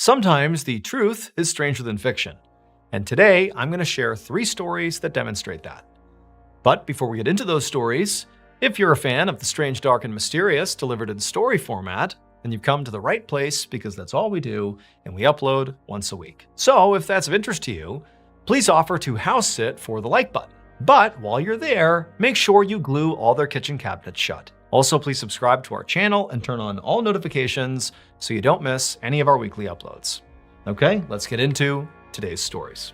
Sometimes the truth is stranger than fiction. And today, I'm going to share 3 stories that demonstrate that. But before we get into those stories, if you're a fan of the strange, dark, and mysterious delivered in story format, then you've come to the right place because that's all we do, and we upload once a week. So if that's of interest to you, please offer to house sit for the like button. But while you're there, make sure you glue all their kitchen cabinets shut. Also, please subscribe to our channel and turn on all notifications so you don't miss any of our weekly uploads. Okay, let's get into today's stories.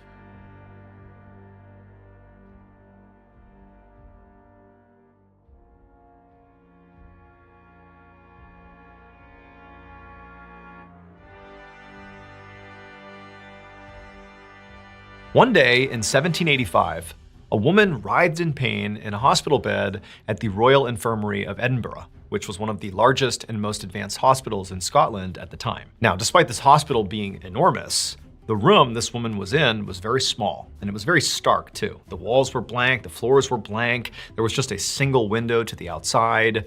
One day in 1785, a woman writhed in pain in a hospital bed at the Royal Infirmary of Edinburgh, which was one of the largest and most advanced hospitals in Scotland at the time. Now, despite this hospital being enormous, the room this woman was in was very small, and it was very stark too. The walls were blank, the floors were blank, there was just a single window to the outside.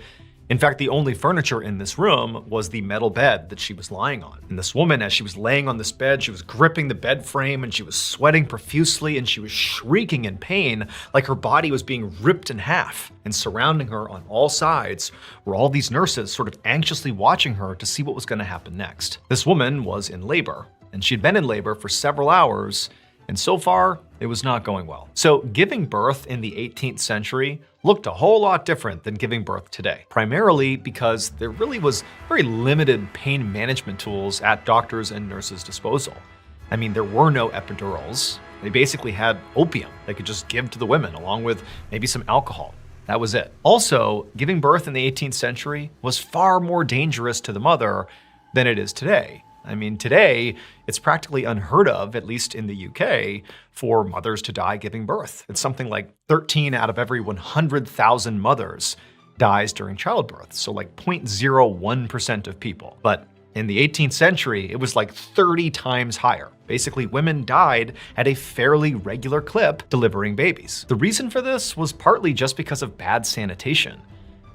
In fact, the only furniture in this room was the metal bed that she was lying on. And this woman, as she was laying on this bed, she was gripping the bed frame and she was sweating profusely and she was shrieking in pain like her body was being ripped in half. And surrounding her on all sides were all these nurses sort of anxiously watching her to see what was going to happen next. This woman was in labor, and she'd been in labor for several hours, and so far, it was not going well. So giving birth in the 18th century looked a whole lot different than giving birth today, primarily because there really was very limited pain management tools at doctors' and nurses' disposal. I mean, there were no epidurals. They basically had opium they could just give to the women, along with maybe some alcohol. That was it. Also, giving birth in the 18th century was far more dangerous to the mother than it is today. I mean, today, it's practically unheard of, at least in the UK, for mothers to die giving birth. It's something like 13 out of every 100,000 mothers dies during childbirth, so like 0.01% of people. But in the 18th century, it was like 30 times higher. Basically, women died at a fairly regular clip delivering babies. The reason for this was partly just because of bad sanitation.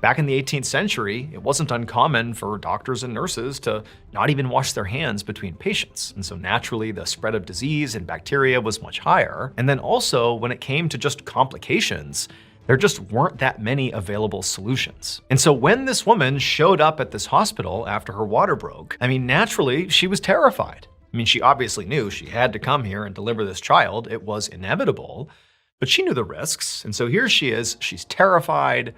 Back in the 18th century, it wasn't uncommon for doctors and nurses to not even wash their hands between patients. And so naturally, the spread of disease and bacteria was much higher. And then also, when it came to just complications, there just weren't that many available solutions. And so when this woman showed up at this hospital after her water broke, I mean, naturally, she was terrified. I mean, she obviously knew she had to come here and deliver this child. It was inevitable, but she knew the risks. And so here she is, she's terrified.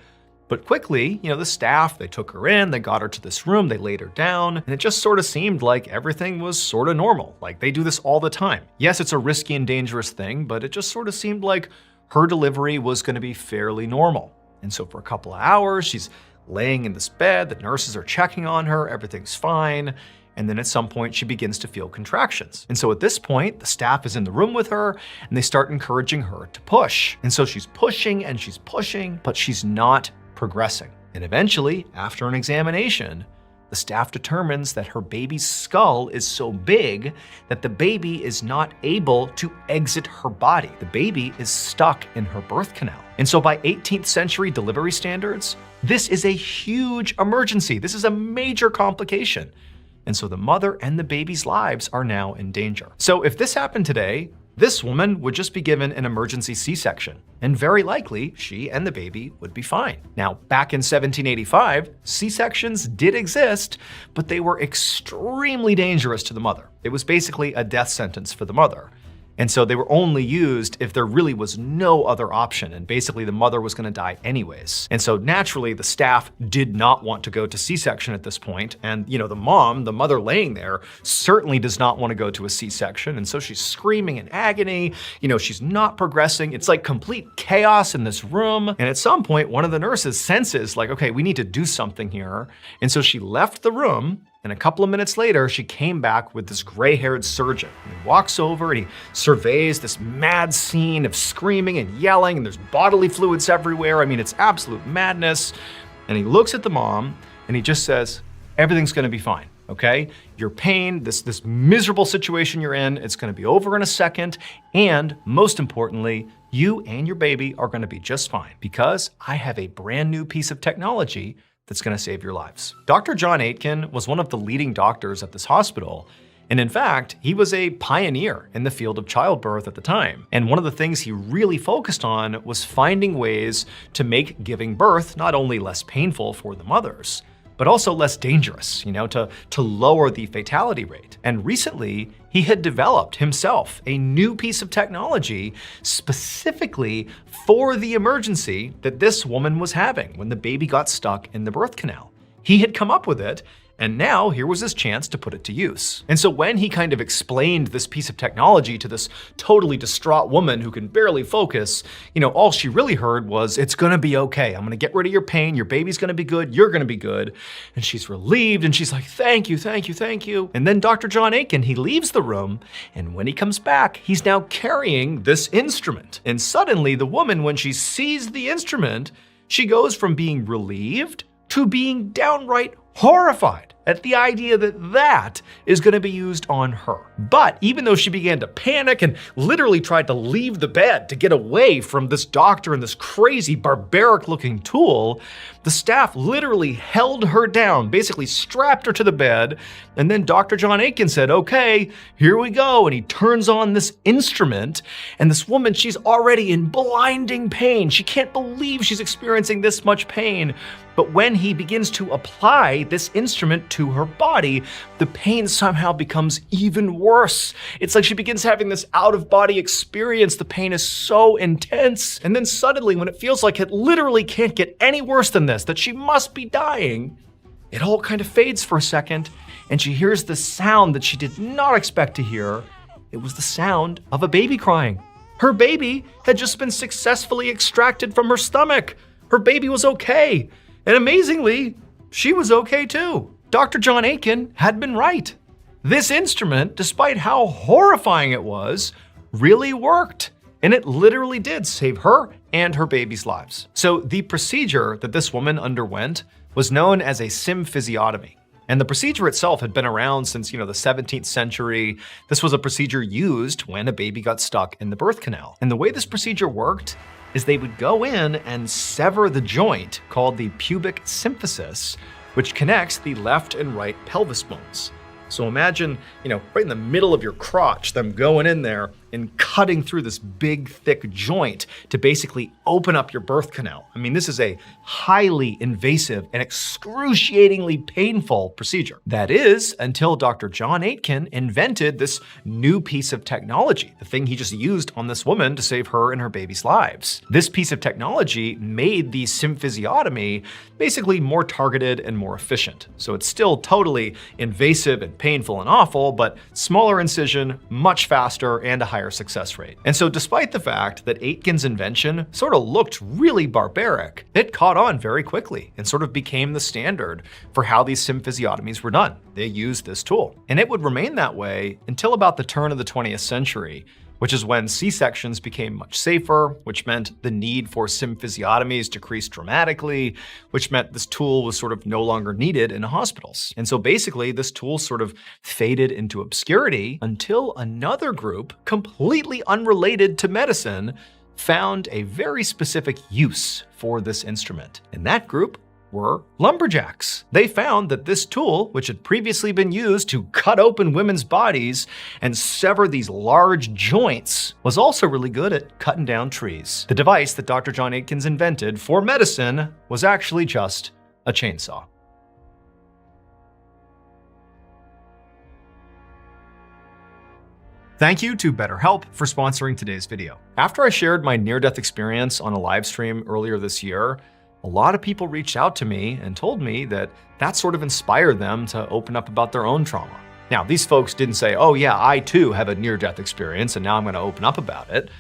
But quickly, the staff, they took her in, they got her to this room, they laid her down, and it just sort of seemed like everything was sort of normal. Like they do this all the time. Yes, it's a risky and dangerous thing, but it just sort of seemed like her delivery was going to be fairly normal. And so for a couple of hours, she's laying in this bed, the nurses are checking on her, everything's fine. And then at some point, she begins to feel contractions. And so at this point, the staff is in the room with her and they start encouraging her to push. And so she's pushing and she's pushing, but she's not progressing. And eventually, after an examination, the staff determines that her baby's skull is so big that the baby is not able to exit her body. The baby is stuck in her birth canal. And so by 18th century delivery standards, this is a huge emergency. This is a major complication. And so the mother and the baby's lives are now in danger. So if this happened today, this woman would just be given an emergency C-section, and very likely she and the baby would be fine. Now, back in 1785, C-sections did exist, but they were extremely dangerous to the mother. It was basically a death sentence for the mother. And so they were only used if there really was no other option, and basically the mother was going to die anyways. And so naturally, the staff did not want to go to C-section at this point, and the mother laying there, certainly does not want to go to a C-section, and so she's screaming in agony. She's not progressing. It's like complete chaos in this room. And at some point, one of the nurses senses like, okay, we need to do something here. And so she left the room. And a couple of minutes later, she came back with this gray-haired surgeon. And he walks over and he surveys this mad scene of screaming and yelling, and there's bodily fluids everywhere. I mean, it's absolute madness. And he looks at the mom and he just says, everything's gonna be fine, okay? Your pain, this miserable situation you're in, it's gonna be over in a second. And most importantly, you and your baby are gonna be just fine because I have a brand new piece of technology that's gonna save your lives. Dr. John Aitken was one of the leading doctors at this hospital, And in fact, he was a pioneer in the field of childbirth at the time. And one of the things he really focused on was finding ways to make giving birth not only less painful for the mothers, but also less dangerous, to lower the fatality rate. And recently, he had developed himself a new piece of technology specifically for the emergency that this woman was having when the baby got stuck in the birth canal. He had come up with it, and now here was his chance to put it to use. And so when he kind of explained this piece of technology to this totally distraught woman who can barely focus, all she really heard was, "It's gonna be okay. I'm gonna get rid of your pain. Your baby's gonna be good. You're gonna be good." And she's relieved, and she's like, "Thank you, thank you, thank you." And then Dr. John Aitken, he leaves the room, and when he comes back, he's now carrying this instrument. And suddenly the woman, when she sees the instrument, she goes from being relieved to being downright horrified at the idea that that is going to be used on her. But even though she began to panic and literally tried to leave the bed to get away from this doctor and this crazy barbaric looking tool, the staff literally held her down, basically strapped her to the bed, and then Dr. John Aitken said, "Okay, here we go," and he turns on this instrument, and this woman, she's already in blinding pain. She can't believe she's experiencing this much pain. But when he begins to apply this instrument to her body, the pain somehow becomes even worse. It's like she begins having this out-of-body experience. The pain is so intense. And then suddenly, when it feels like it literally can't get any worse than this, that she must be dying, it all kind of fades for a second, and she hears the sound that she did not expect to hear. It was the sound of a baby crying. Her baby had just been successfully extracted from her stomach. Her baby was okay. And amazingly, she was okay too. Dr. John Aitken had been right. This instrument, despite how horrifying it was, really worked. And it literally did save her and her baby's lives. So the procedure that this woman underwent was known as a symphysiotomy. And the procedure itself had been around since, the 17th century. This was a procedure used when a baby got stuck in the birth canal. And the way this procedure worked is they would go in and sever the joint called the pubic symphysis, which connects the left and right pelvis bones. So imagine, right in the middle of your crotch, them going in there and cutting through this big, thick joint to basically open up your birth canal. I mean, this is a highly invasive and excruciatingly painful procedure. That is, until Dr. John Aitken invented this new piece of technology, the thing he just used on this woman to save her and her baby's lives. This piece of technology made the symphysiotomy basically more targeted and more efficient. So it's still totally invasive and painful and awful, but smaller incision, much faster, and a higher success rate. And so despite the fact that Aitken's invention sort of looked really barbaric, it caught on very quickly and sort of became the standard for how these symphysiotomies were done. They used this tool. And it would remain that way until about the turn of the 20th century, which is when C-sections became much safer, which meant the need for symphysiotomies decreased dramatically, which meant this tool was sort of no longer needed in hospitals. And so basically, this tool sort of faded into obscurity until another group, completely unrelated to medicine, found a very specific use for this instrument. And that group were lumberjacks. They found that this tool, which had previously been used to cut open women's bodies and sever these large joints, was also really good at cutting down trees. The device that Dr. John Aitken invented for medicine was actually just a chainsaw. Thank you to BetterHelp for sponsoring today's video. After I shared my near-death experience on a live stream earlier this year, a lot of people reached out to me and told me that that sort of inspired them to open up about their own trauma. Now, these folks didn't say, "Oh yeah, I too have a near-death experience and now I'm going to open up about it."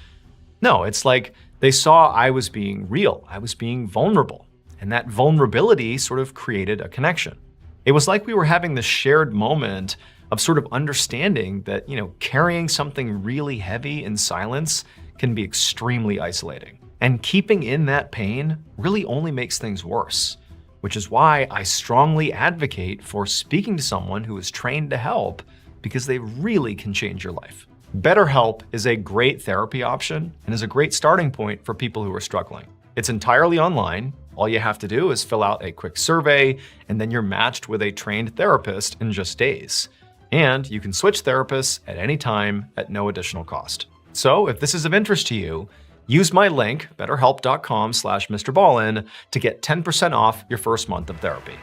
No, it's like they saw I was being real, I was being vulnerable, and that vulnerability sort of created a connection. It was like we were having this shared moment of sort of understanding that, carrying something really heavy in silence can be extremely isolating. And keeping in that pain really only makes things worse, which is why I strongly advocate for speaking to someone who is trained to help, because they really can change your life. BetterHelp is a great therapy option and is a great starting point for people who are struggling. It's entirely online. All you have to do is fill out a quick survey, and then you're matched with a trained therapist in just days. And you can switch therapists at any time at no additional cost. So if this is of interest to you, use my link, betterhelp.com/MrBallen, to get 10% off your first month of therapy.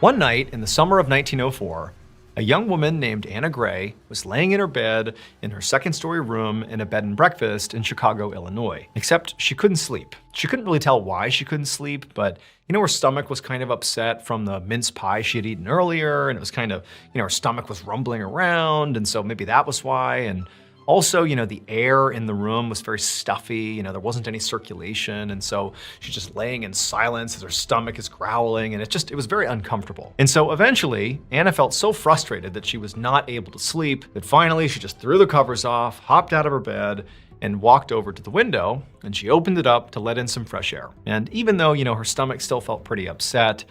One night in the summer of 1904, a young woman named Anna Gray was laying in her bed in her second-story room in a bed and breakfast in Chicago, Illinois. Except she couldn't sleep. She couldn't really tell why she couldn't sleep, but her stomach was kind of upset from the mince pie she had eaten earlier, and it was kind of, her stomach was rumbling around, and so maybe that was why. And also, the air in the room was very stuffy, there wasn't any circulation, and so she's just laying in silence as her stomach is growling, and it was very uncomfortable. And so eventually, Anna felt so frustrated that she was not able to sleep that finally she just threw the covers off, hopped out of her bed, and walked over to the window, and she opened it up to let in some fresh air. And even though, her stomach still felt pretty upset,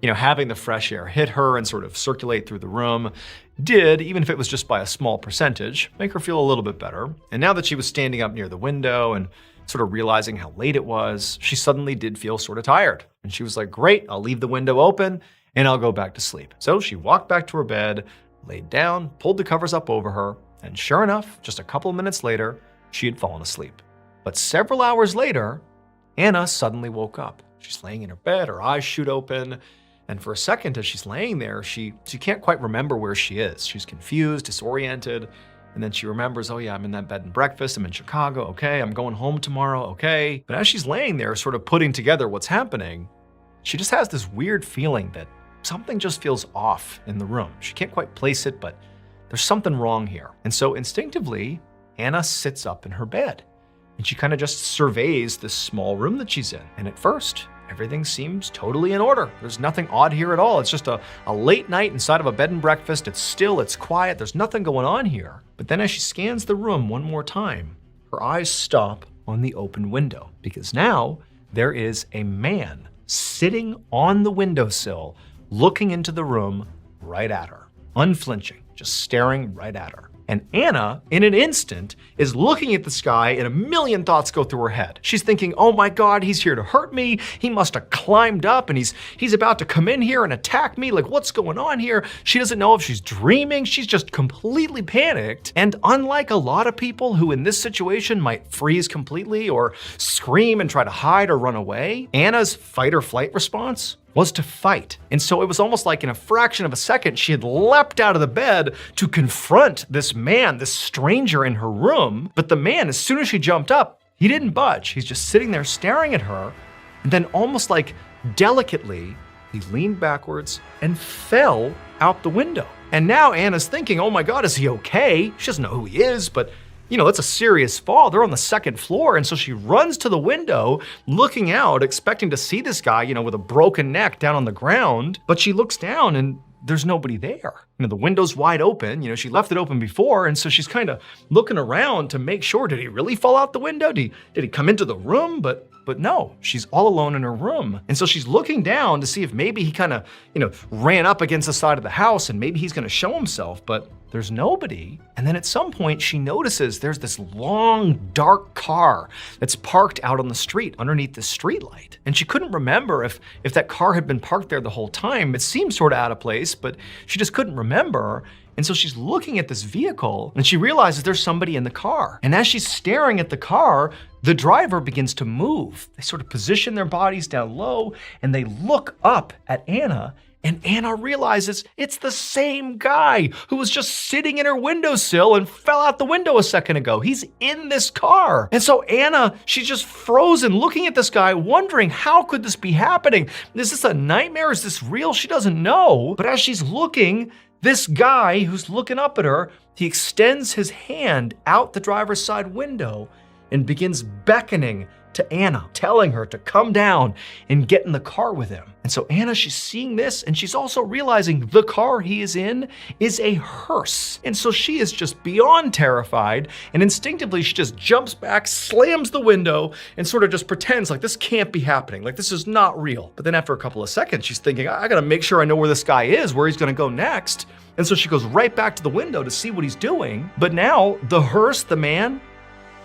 having the fresh air hit her and sort of circulate through the room did, even if it was just by a small percentage, make her feel a little bit better. And now that she was standing up near the window and sort of realizing how late it was, she suddenly did feel sort of tired. And she was like, great, I'll leave the window open and I'll go back to sleep. So she walked back to her bed, laid down, pulled the covers up over her, and sure enough, just a couple of minutes later, she had fallen asleep. But several hours later, Anna suddenly woke up. She's laying in her bed, her eyes shoot open, and for a second as she's laying there, she can't quite remember where she is. She's confused, disoriented, and then she remembers, oh yeah, I'm in that bed and breakfast, I'm in Chicago, okay, I'm going home tomorrow, okay. But as she's laying there sort of putting together what's happening, she just has this weird feeling that something just feels off in the room. She can't quite place it, but there's something wrong here. And so instinctively, Anna sits up in her bed and she kind of just surveys this small room that she's in. And at first, everything seems totally in order. There's nothing odd here at all. It's just a late night inside of a bed and breakfast. It's still, it's quiet. There's nothing going on here. But then as she scans the room one more time, her eyes stop on the open window because now there is a man sitting on the windowsill, looking into the room right at her, unflinching, just staring right at her. And Anna, in an instant, is looking at the sky and a million thoughts go through her head. She's thinking, oh my God, he's here to hurt me. He must have climbed up and he's about to come in here and attack me. Like, what's going on here? She doesn't know if she's dreaming. She's just completely panicked. And unlike a lot of people who in this situation might freeze completely or scream and try to hide or run away, Anna's fight or flight response was to fight. And so it was almost like in a fraction of a second, she had leapt out of the bed to confront this man, this stranger in her room. But the man, as soon as she jumped up, he didn't budge. He's just sitting there staring at her. And then almost like delicately, he leaned backwards and fell out the window. And now Anna's thinking, oh my God, is he okay? She doesn't know who he is, but that's a serious fall. They're on the second floor. And so she runs to the window, looking out, expecting to see this guy, with a broken neck down on the ground. But she looks down and there's nobody there. The window's wide open. She left it open before. And so she's kind of looking around to make sure, did he really fall out the window? Did he come into the room? But no, she's all alone in her room. And so she's looking down to see if maybe he kind of, ran up against the side of the house and maybe he's going to show himself, but there's nobody. And then at some point she notices there's this long, dark car that's parked out on the street underneath the streetlight. And she couldn't remember if that car had been parked there the whole time. It seemed sort of out of place, but she just couldn't remember. And so she's looking at this vehicle and she realizes there's somebody in the car. And as she's staring at the car, the driver begins to move. They sort of position their bodies down low and they look up at Anna. And Anna realizes it's the same guy who was just sitting in her windowsill and fell out the window a second ago. He's in this car. And so Anna, she's just frozen looking at this guy, wondering how could this be happening? Is this a nightmare? Is this real? She doesn't know. But as she's looking, this guy who's looking up at her, he extends his hand out the driver's side window and begins beckoning to Anna, telling her to come down and get in the car with him. And so Anna, she's seeing this and she's also realizing the car he is in is a hearse. And so she is just beyond terrified and instinctively she just jumps back, slams the window and sort of just pretends like this can't be happening, like this is not real. But then after a couple of seconds, she's thinking, I gotta make sure I know where this guy is, where he's gonna go next. And so she goes right back to the window to see what he's doing. But now the hearse, the man,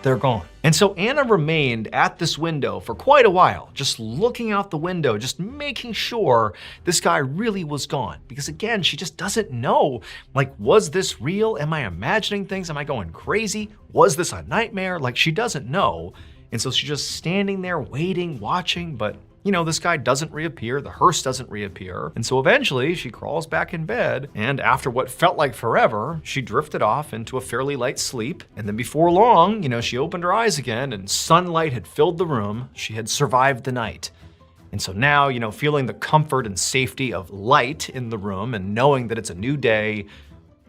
they're gone. And so Anna remained at this window for quite a while, just looking out the window, just making sure this guy really was gone. Because again, she just doesn't know, like, was this real? Am I imagining things? Am I going crazy? Was this a nightmare? Like, she doesn't know. And so she's just standing there waiting, watching, but this guy doesn't reappear, the hearse doesn't reappear. And so eventually she crawls back in bed, and after what felt like forever, she drifted off into a fairly light sleep. And then before long, she opened her eyes again and sunlight had filled the room. She had survived the night. And so now, feeling the comfort and safety of light in the room and knowing that it's a new day,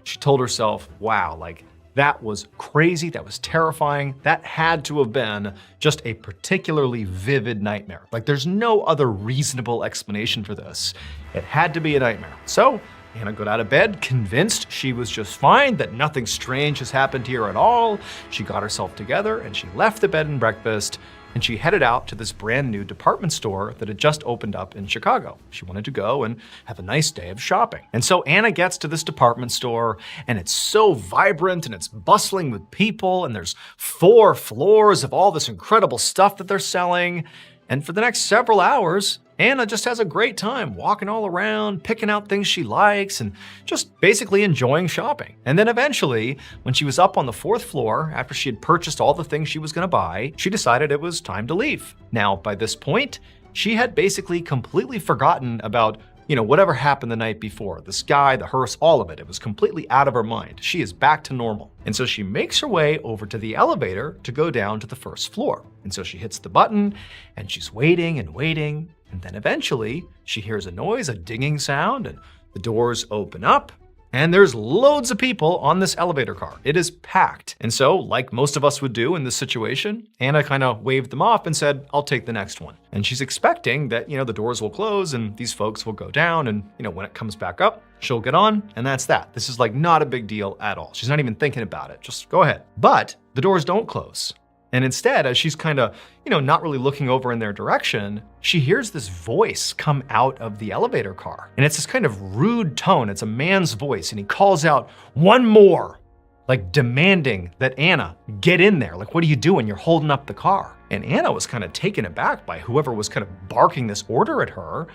she told herself, wow, like, that was crazy, that was terrifying, that had to have been just a particularly vivid nightmare. Like, there's no other reasonable explanation for this. It had to be a nightmare. So Anna got out of bed, convinced she was just fine, that nothing strange has happened here at all. She got herself together and she left the bed and breakfast, and she headed out to this brand new department store that had just opened up in Chicago. She wanted to go and have a nice day of shopping. And so Anna gets to this department store, and it's so vibrant and it's bustling with people, and there's 4 floors of all this incredible stuff that they're selling. And for the next several hours, Anna just has a great time walking all around, picking out things she likes, and just basically enjoying shopping. And then eventually, when she was up on the 4th floor, after she had purchased all the things she was gonna buy, she decided it was time to leave. Now, by this point, she had basically completely forgotten about whatever happened the night before. The sky, the hearse, all of it. It was completely out of her mind. She is back to normal. And so she makes her way over to the elevator to go down to the 1st floor. And so she hits the button, and she's waiting and waiting. And then eventually she hears a noise, a dinging sound, and the doors open up. And there's loads of people on this elevator car. It is packed. And so, like most of us would do in this situation, Anna kind of waved them off and said, I'll take the next one. And she's expecting that, the doors will close and these folks will go down, and, when it comes back up, she'll get on, and that's that. This is like not a big deal at all. She's not even thinking about it. Just go ahead. But the doors don't close. And instead, as she's kind of, not really looking over in their direction, she hears this voice come out of the elevator car. And it's this kind of rude tone. It's a man's voice, and he calls out, "One more," like demanding that Anna get in there. Like, what are you doing? You're holding up the car. And Anna was kind of taken aback by whoever was kind of barking this order at her.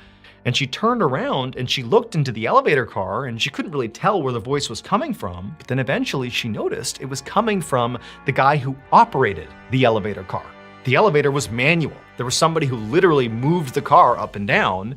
And she turned around and she looked into the elevator car, and she couldn't really tell where the voice was coming from. But then eventually she noticed it was coming from the guy who operated the elevator car. The elevator was manual. There was somebody who literally moved the car up and down,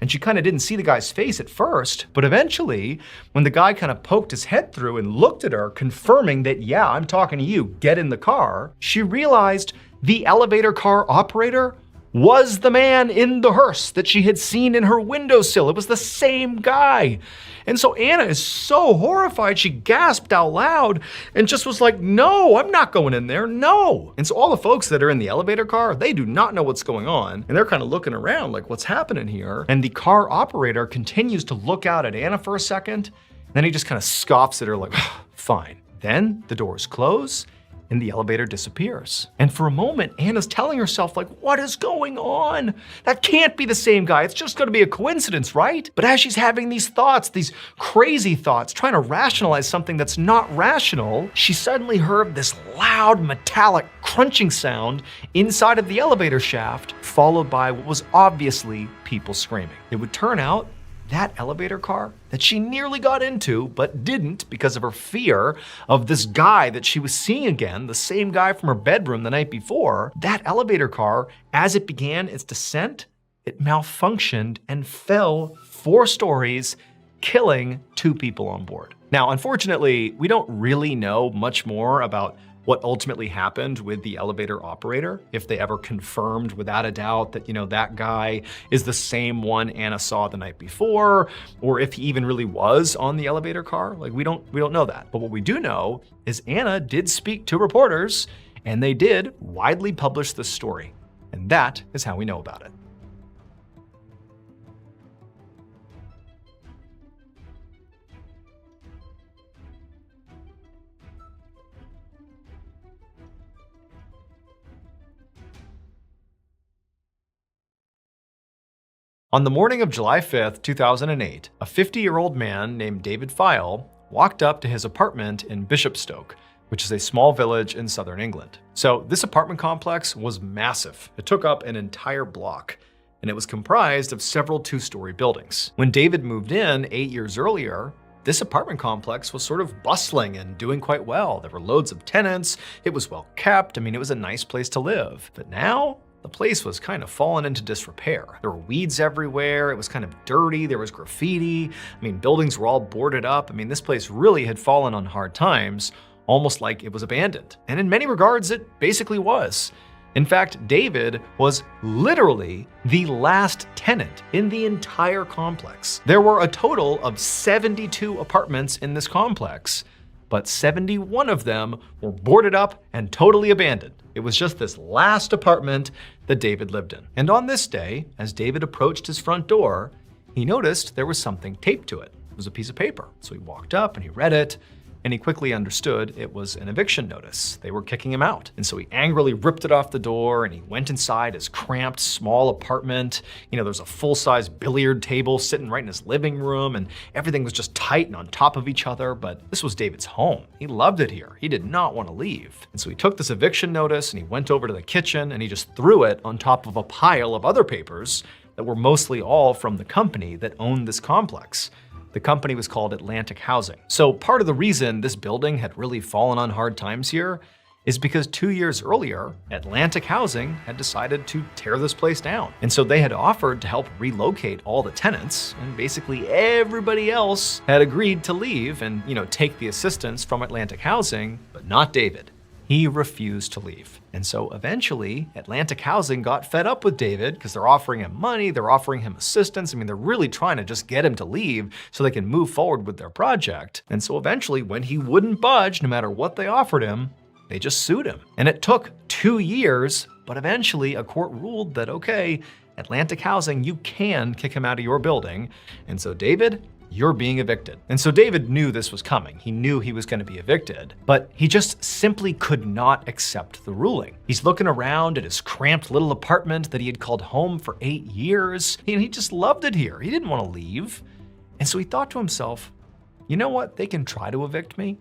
and she kind of didn't see the guy's face at first. But eventually, when the guy kind of poked his head through and looked at her, confirming that, yeah, I'm talking to you, get in the car, she realized the elevator car operator was the man in the hearse that she had seen in her windowsill. It was the same guy. And so Anna is so horrified, she gasped out loud and just was like, no, I'm not going in there, no. And so all the folks that are in the elevator car, they do not know what's going on. And they're kind of looking around like, what's happening here? And the car operator continues to look out at Anna for a second. Then he just kind of scoffs at her like, fine. Then the doors close and the elevator disappears. And for a moment, Anna's telling herself, like, what is going on? That can't be the same guy. It's just gonna be a coincidence, right? But as she's having these thoughts, these crazy thoughts, trying to rationalize something that's not rational, she suddenly heard this loud, metallic, crunching sound inside of the elevator shaft, followed by what was obviously people screaming. It would turn out that elevator car that she nearly got into, but didn't because of her fear of this guy that she was seeing again, the same guy from her bedroom the night before, that elevator car, as it began its descent, it malfunctioned and fell 4 stories, killing 2 people on board. Now, unfortunately, we don't really know much more about what ultimately happened with the elevator operator, if they ever confirmed without a doubt that, that guy is the same one Anna saw the night before, or if he even really was on the elevator car. Like, we don't know that. But what we do know is Anna did speak to reporters, and they did widely publish this story. And that is how we know about it. On the morning of July 5th, 2008, a 50-year-old man named David File walked up to his apartment in Bishopstoke, which is a small village in southern England. So this apartment complex was massive. It took up an entire block, and it was comprised of several two-story buildings. When David moved in 8 years earlier, this apartment complex was sort of bustling and doing quite well. There were loads of tenants, it was well kept, it was a nice place to live. But now, the place was kind of fallen into disrepair. There were weeds everywhere, it was kind of dirty, there was graffiti, buildings were all boarded up. This place really had fallen on hard times, almost like it was abandoned. And in many regards, it basically was. In fact, David was literally the last tenant in the entire complex. There were a total of 72 apartments in this complex, but 71 of them were boarded up and totally abandoned. It was just this last apartment that David lived in. And on this day, as David approached his front door, he noticed there was something taped to it. It was a piece of paper. So he walked up and he read it, and he quickly understood it was an eviction notice. They were kicking him out. And so he angrily ripped it off the door and he went inside his cramped, small apartment. There's a full-size billiard table sitting right in his living room, and everything was just tight and on top of each other, but this was David's home. He loved it here. He did not want to leave. And so he took this eviction notice and he went over to the kitchen and he just threw it on top of a pile of other papers that were mostly all from the company that owned this complex. The company was called Atlantic Housing. So part of the reason this building had really fallen on hard times here is because 2 years earlier, Atlantic Housing had decided to tear this place down. And so they had offered to help relocate all the tenants, and basically everybody else had agreed to leave and, take the assistance from Atlantic Housing, but not David. He refused to leave. And so eventually, Atlantic Housing got fed up with David because they're offering him money, they're offering him assistance. They're really trying to just get him to leave so they can move forward with their project. And so eventually, when he wouldn't budge, no matter what they offered him, they just sued him. And it took 2 years, but eventually a court ruled that, okay, Atlantic Housing, you can kick him out of your building. And so David, you're being evicted. And so David knew this was coming. He knew he was going to be evicted, but he just simply could not accept the ruling. He's looking around at his cramped little apartment that he had called home for 8 years. He just loved it here. He didn't want to leave. And so he thought to himself, you know what? They can try to evict me,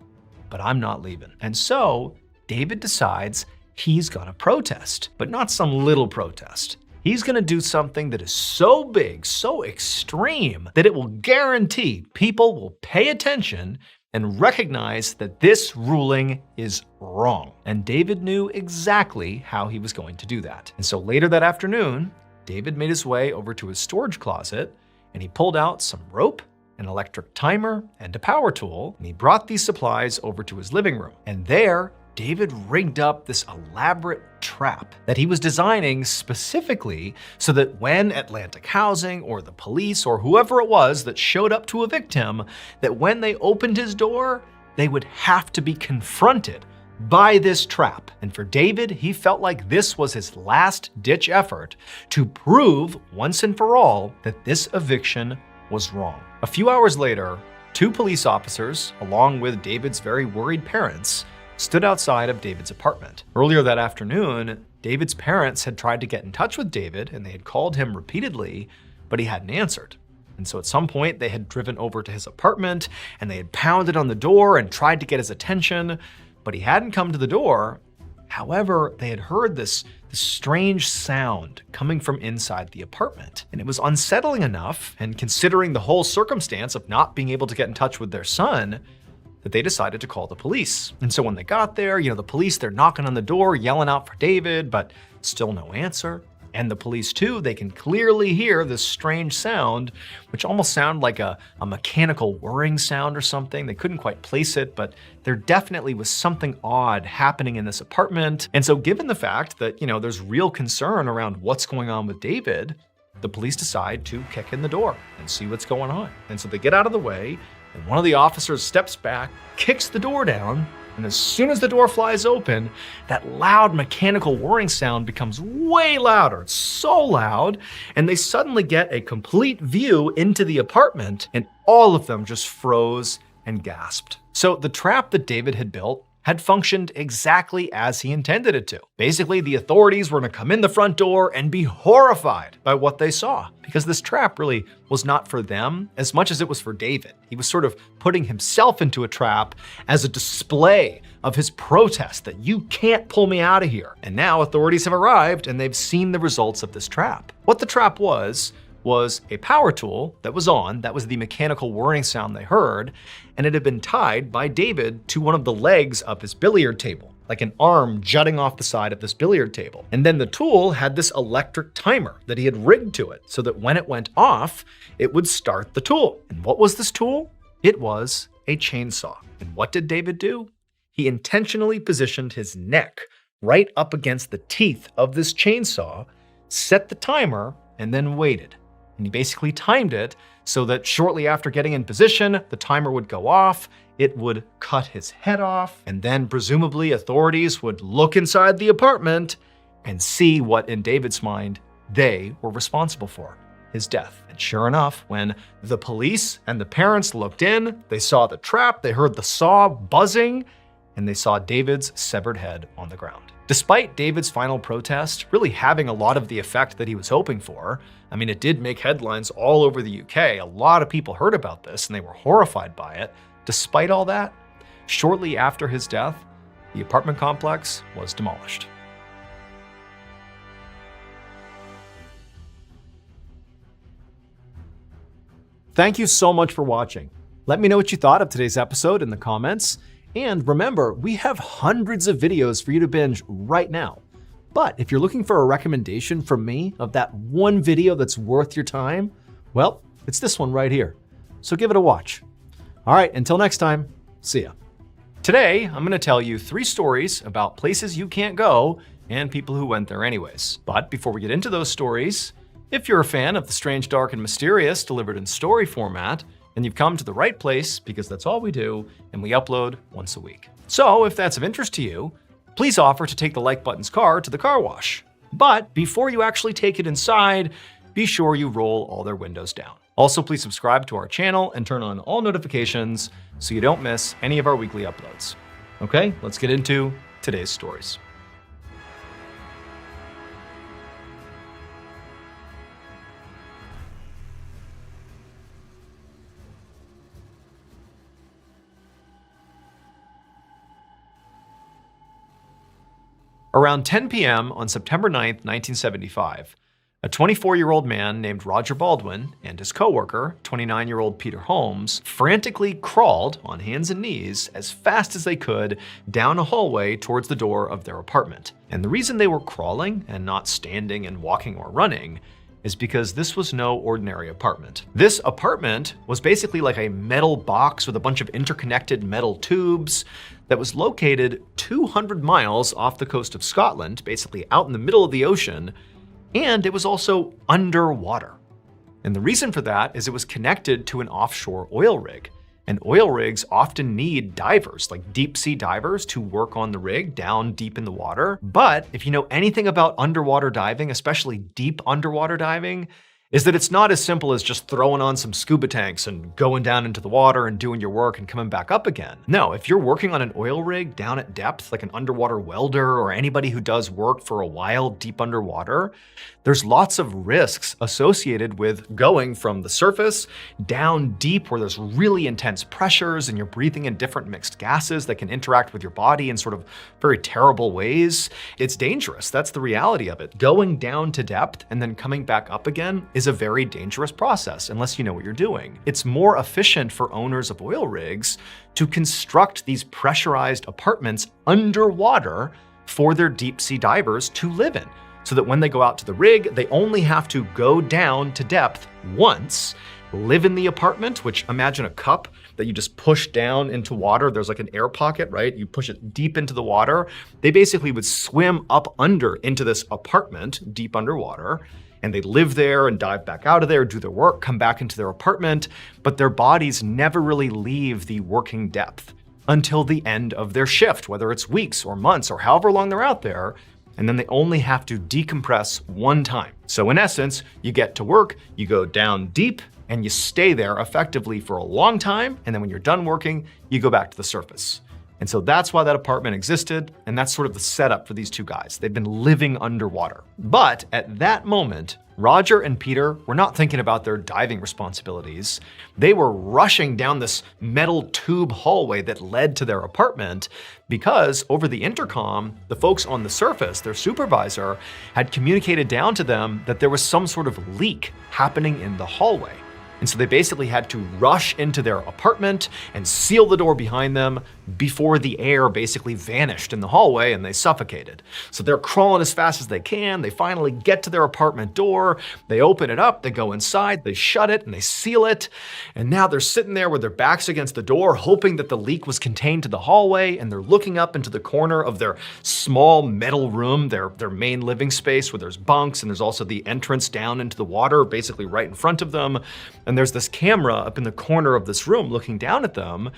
but I'm not leaving. And so David decides he's gonna protest, but not some little protest. He's gonna do something that is so big, so extreme, that it will guarantee people will pay attention and recognize that this ruling is wrong. And David knew exactly how he was going to do that. And so later that afternoon, David made his way over to his storage closet and he pulled out some rope, an electric timer, and a power tool, and he brought these supplies over to his living room. And there, David rigged up this elaborate trap that he was designing specifically so that when Atlantic Housing or the police or whoever it was that showed up to evict him, that when they opened his door, they would have to be confronted by this trap. And for David, he felt like this was his last-ditch effort to prove once and for all that this eviction was wrong. A few hours later, 2 police officers, along with David's very worried parents, stood outside of David's apartment. Earlier that afternoon, David's parents had tried to get in touch with David and they had called him repeatedly, but he hadn't answered. And so at some point they had driven over to his apartment and they had pounded on the door and tried to get his attention, but he hadn't come to the door. However, they had heard this strange sound coming from inside the apartment. And it was unsettling enough, and considering the whole circumstance of not being able to get in touch with their son, that they decided to call the police. And so when they got there, the police, they're knocking on the door, yelling out for David, but still no answer. And the police too, they can clearly hear this strange sound, which almost sounded like a mechanical whirring sound or something. They couldn't quite place it, but there definitely was something odd happening in this apartment. And so given the fact that, there's real concern around what's going on with David, the police decide to kick in the door and see what's going on. And so they get out of the way, and one of the officers steps back, kicks the door down, and as soon as the door flies open, that loud mechanical whirring sound becomes way louder. It's so loud, and they suddenly get a complete view into the apartment, and all of them just froze and gasped. So the trap that David had built had functioned exactly as he intended it to. Basically, the authorities were gonna come in the front door and be horrified by what they saw, because this trap really was not for them as much as it was for David. He was sort of putting himself into a trap as a display of his protest that you can't pull me out of here. And now authorities have arrived and they've seen the results of this trap. What the trap was a power tool that was on, that was the mechanical whirring sound they heard, and it had been tied by David to one of the legs of his billiard table, like an arm jutting off the side of this billiard table. And then the tool had this electric timer that he had rigged to it so that when it went off, it would start the tool. And what was this tool? It was a chainsaw. And what did David do? He intentionally positioned his neck right up against the teeth of this chainsaw, set the timer, and then waited. And he basically timed it so that shortly after getting in position, the timer would go off, it would cut his head off, and then presumably authorities would look inside the apartment and see what, in David's mind, they were responsible for: his death. And sure enough, when the police and the parents looked in, they saw the trap, they heard the saw buzzing, and they saw David's severed head on the ground. Despite David's final protest really having a lot of the effect that he was hoping for, I mean, it did make headlines all over the UK. A lot of people heard about this and they were horrified by it. Despite all that, shortly after his death, the apartment complex was demolished. Thank you so much for watching. Let me know what you thought of today's episode in the comments. And remember, we have hundreds of videos for you to binge right now. But if you're looking for a recommendation from me of that one video that's worth your time, well, it's this one right here. So give it a watch. All right, until next time, see ya. Today, I'm gonna tell you 3 stories about places you can't go and people who went there anyways. But before we get into those stories, if you're a fan of the strange, dark, and mysterious delivered in story format, then you've come to the right place, because that's all we do, and we upload once a week. So if that's of interest to you, please offer to take the Like Button's car to the car wash. But before you actually take it inside, be sure you roll all their windows down. Also, please subscribe to our channel and turn on all notifications so you don't miss any of our weekly uploads. Okay, let's get into today's stories. Around 10 p.m. on September 9, 1975, a 24-year-old man named Roger Baldwin and his coworker, 29-year-old Peter Holmes, frantically crawled on hands and knees as fast as they could down a hallway towards the door of their apartment. And the reason they were crawling and not standing and walking or running is because this was no ordinary apartment. This apartment was basically like a metal box with a bunch of interconnected metal tubes that was located 200 miles off the coast of Scotland, basically out in the middle of the ocean, and it was also underwater. And the reason for that is it was connected to an offshore oil rig. And oil rigs often need divers, like deep sea divers, to work on the rig down deep in the water. But if you know anything about underwater diving, especially deep underwater diving, is that it's not as simple as just throwing on some scuba tanks and going down into the water and doing your work and coming back up again. No, if you're working on an oil rig down at depth, like an underwater welder or anybody who does work for a while deep underwater, there's lots of risks associated with going from the surface down deep where there's really intense pressures and you're breathing in different mixed gases that can interact with your body in sort of very terrible ways. It's dangerous. That's the reality of it. Going down to depth and then coming back up again is a very dangerous process unless you know what you're doing. It's more efficient for owners of oil rigs to construct these pressurized apartments underwater for their deep sea divers to live in, so that when they go out to the rig, they only have to go down to depth once, live in the apartment, which imagine a cup that you just push down into water. There's like an air pocket, right? You push it deep into the water. They basically would swim up under into this apartment deep underwater, and they live there and dive back out of there, do their work, come back into their apartment, but their bodies never really leave the working depth until the end of their shift, whether it's weeks or months or however long they're out there, and then they only have to decompress one time. So in essence, you get to work, you go down deep, and you stay there effectively for a long time, and then when you're done working, you go back to the surface. And so that's why that apartment existed, and that's sort of the setup for these two guys. They've been living underwater. But at that moment, Roger and Peter were not thinking about their diving responsibilities. They were rushing down this metal tube hallway that led to their apartment because over the intercom, the folks on the surface, their supervisor, had communicated down to them that there was some sort of leak happening in the hallway. And so they basically had to rush into their apartment and seal the door behind them before the air basically vanished in the hallway and they suffocated. So they're crawling as fast as they can. They finally get to their apartment door. They open it up, they go inside, they shut it and they seal it. And now they're sitting there with their backs against the door, hoping that the leak was contained to the hallway. And they're looking up into the corner of their small metal room, their main living space where there's bunks and there's also the entrance down into the water, basically right in front of them. And there's this camera up in the corner of this room looking down at them.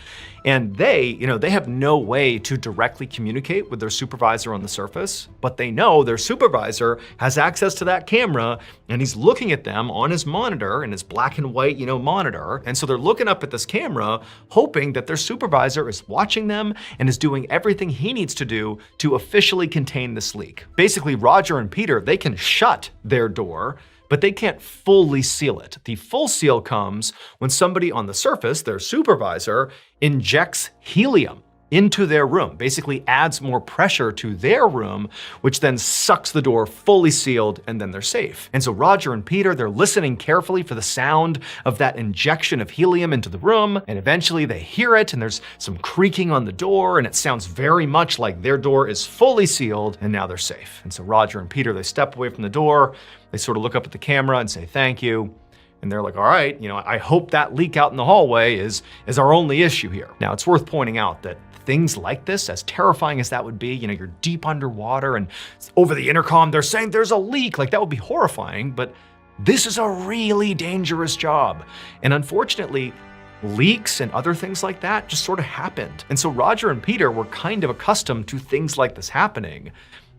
And they have no way to directly communicate with their supervisor on the surface, but they know their supervisor has access to that camera and he's looking at them on his monitor, in his black and white, monitor. And so they're looking up at this camera, hoping that their supervisor is watching them and is doing everything he needs to do to officially contain this leak. Basically, Roger and Peter, they can shut their door, but they can't fully seal it. The full seal comes when somebody on the surface, their supervisor, injects helium into their room, basically adds more pressure to their room, which then sucks the door fully sealed, and then they're safe. And so Roger and Peter, they're listening carefully for the sound of that injection of helium into the room, and eventually they hear it, and there's some creaking on the door, and it sounds very much like their door is fully sealed, and now they're safe. And so Roger and Peter, they step away from the door, they sort of look up at the camera and say thank you. And they're like, all right, I hope that leak out in the hallway is our only issue here. Now, it's worth pointing out that things like this, as terrifying as that would be, you're deep underwater and over the intercom, they're saying there's a leak. Like, that would be horrifying, but this is a really dangerous job. And unfortunately, leaks and other things like that just sort of happened. And so Roger and Peter were kind of accustomed to things like this happening.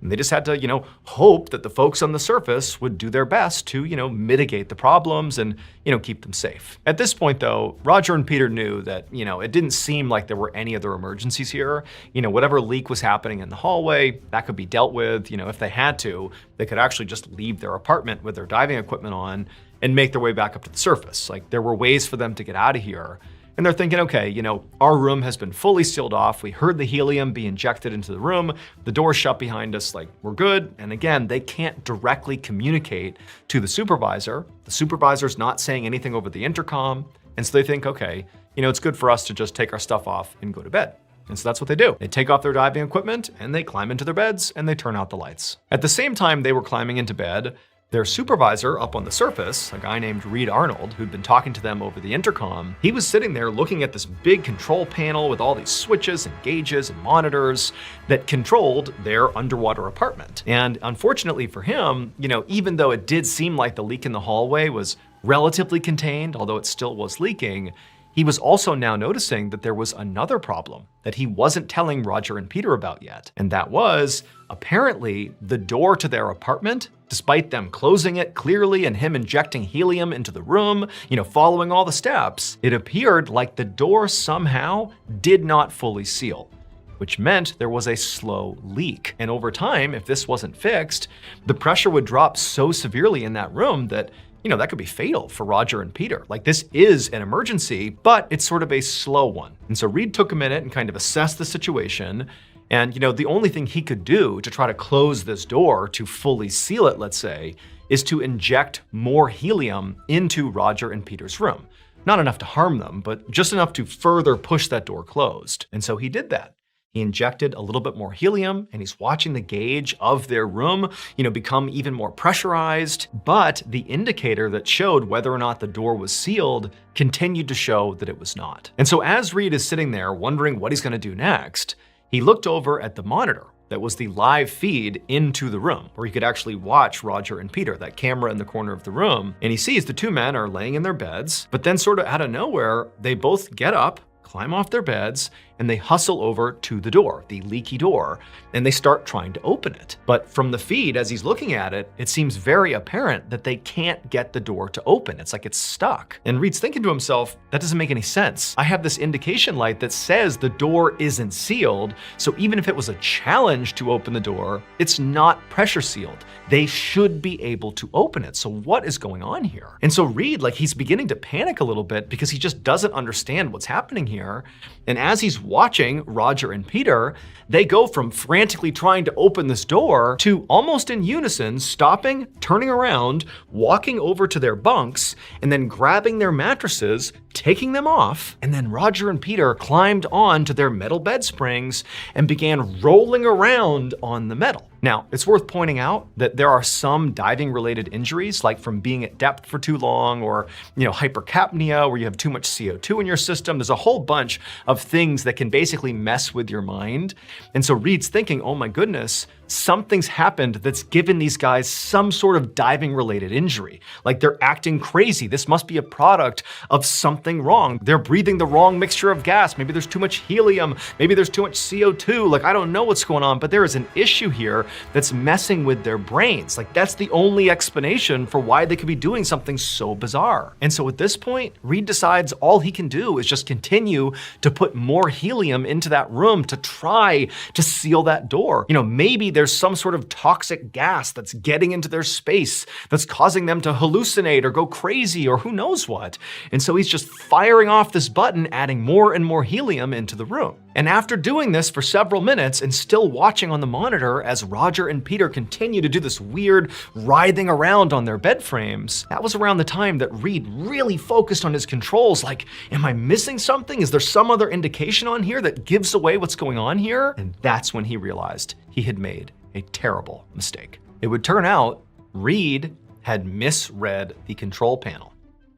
And they just had to, hope that the folks on the surface would do their best to, mitigate the problems and, keep them safe. At this point, though, Roger and Peter knew that, it didn't seem like there were any other emergencies here. Whatever leak was happening in the hallway, that could be dealt with. If they had to, they could actually just leave their apartment with their diving equipment on and make their way back up to the surface. Like, there were ways for them to get out of here. And they're thinking, okay, our room has been fully sealed off. We heard the helium be injected into the room. The door's shut behind us, like, we're good. And again, they can't directly communicate to the supervisor. The supervisor's not saying anything over the intercom. And so they think, okay, it's good for us to just take our stuff off and go to bed. And so that's what they do. They take off their diving equipment and they climb into their beds and they turn out the lights. At the same time they were climbing into bed, their supervisor up on the surface, a guy named Reed Arnold, who'd been talking to them over the intercom, he was sitting there looking at this big control panel with all these switches and gauges and monitors that controlled their underwater apartment. And unfortunately for him, even though it did seem like the leak in the hallway was relatively contained, although it still was leaking, he was also now noticing that there was another problem that he wasn't telling Roger and Peter about yet. And that was, apparently, the door to their apartment, despite them closing it clearly and him injecting helium into the room, following all the steps, it appeared like the door somehow did not fully seal, which meant there was a slow leak. And over time, if this wasn't fixed, the pressure would drop so severely in that room that that could be fatal for Roger and Peter. Like, this is an emergency, but it's sort of a slow one. And so Reed took a minute and kind of assessed the situation. And, the only thing he could do to try to close this door to fully seal it, let's say, is to inject more helium into Roger and Peter's room. Not enough to harm them, but just enough to further push that door closed. And so he did that. He injected a little bit more helium and he's watching the gauge of their room, become even more pressurized. But the indicator that showed whether or not the door was sealed continued to show that it was not. And so as Reed is sitting there wondering what he's going to do next, he looked over at the monitor that was the live feed into the room, where he could actually watch Roger and Peter, that camera in the corner of the room. And he sees the two men are laying in their beds, but then sort of out of nowhere, they both get up, climb off their beds, and they hustle over to the door, the leaky door, and they start trying to open it. But from the feed, as he's looking at it, it seems very apparent that they can't get the door to open. It's like it's stuck. And Reed's thinking to himself, that doesn't make any sense. I have this indication light that says the door isn't sealed, so even if it was a challenge to open the door, it's not pressure sealed. They should be able to open it. So what is going on here? And so Reed, he's beginning to panic a little bit because he just doesn't understand what's happening here. And as he's watching Roger and Peter, they go from frantically trying to open this door to almost in unison, stopping, turning around, walking over to their bunks, and then grabbing their mattresses, taking them off, and then Roger and Peter climbed on to their metal bed springs and began rolling around on the metal. Now, it's worth pointing out that there are some diving-related injuries, like from being at depth for too long, or hypercapnia, where you have too much CO2 in your system. There's a whole bunch of things that can basically mess with your mind. And so Reed's thinking, oh my goodness, something's happened that's given these guys some sort of diving-related injury. Like they're acting crazy. This must be a product of something wrong. They're breathing the wrong mixture of gas. Maybe there's too much helium. Maybe there's too much CO2. I don't know what's going on, but there is an issue here that's messing with their brains. That's the only explanation for why they could be doing something so bizarre. And so at this point, Reed decides all he can do is just continue to put more helium into that room to try to seal that door. Maybe there's some sort of toxic gas that's getting into their space that's causing them to hallucinate or go crazy or who knows what. And so he's just firing off this button, adding more and more helium into the room. And after doing this for several minutes and still watching on the monitor as Roger and Peter continue to do this weird writhing around on their bed frames, that was around the time that Reed really focused on his controls. Am I missing something? Is there some other indication on here that gives away what's going on here? And that's when he realized he had made a terrible mistake. It would turn out Reed had misread the control panel.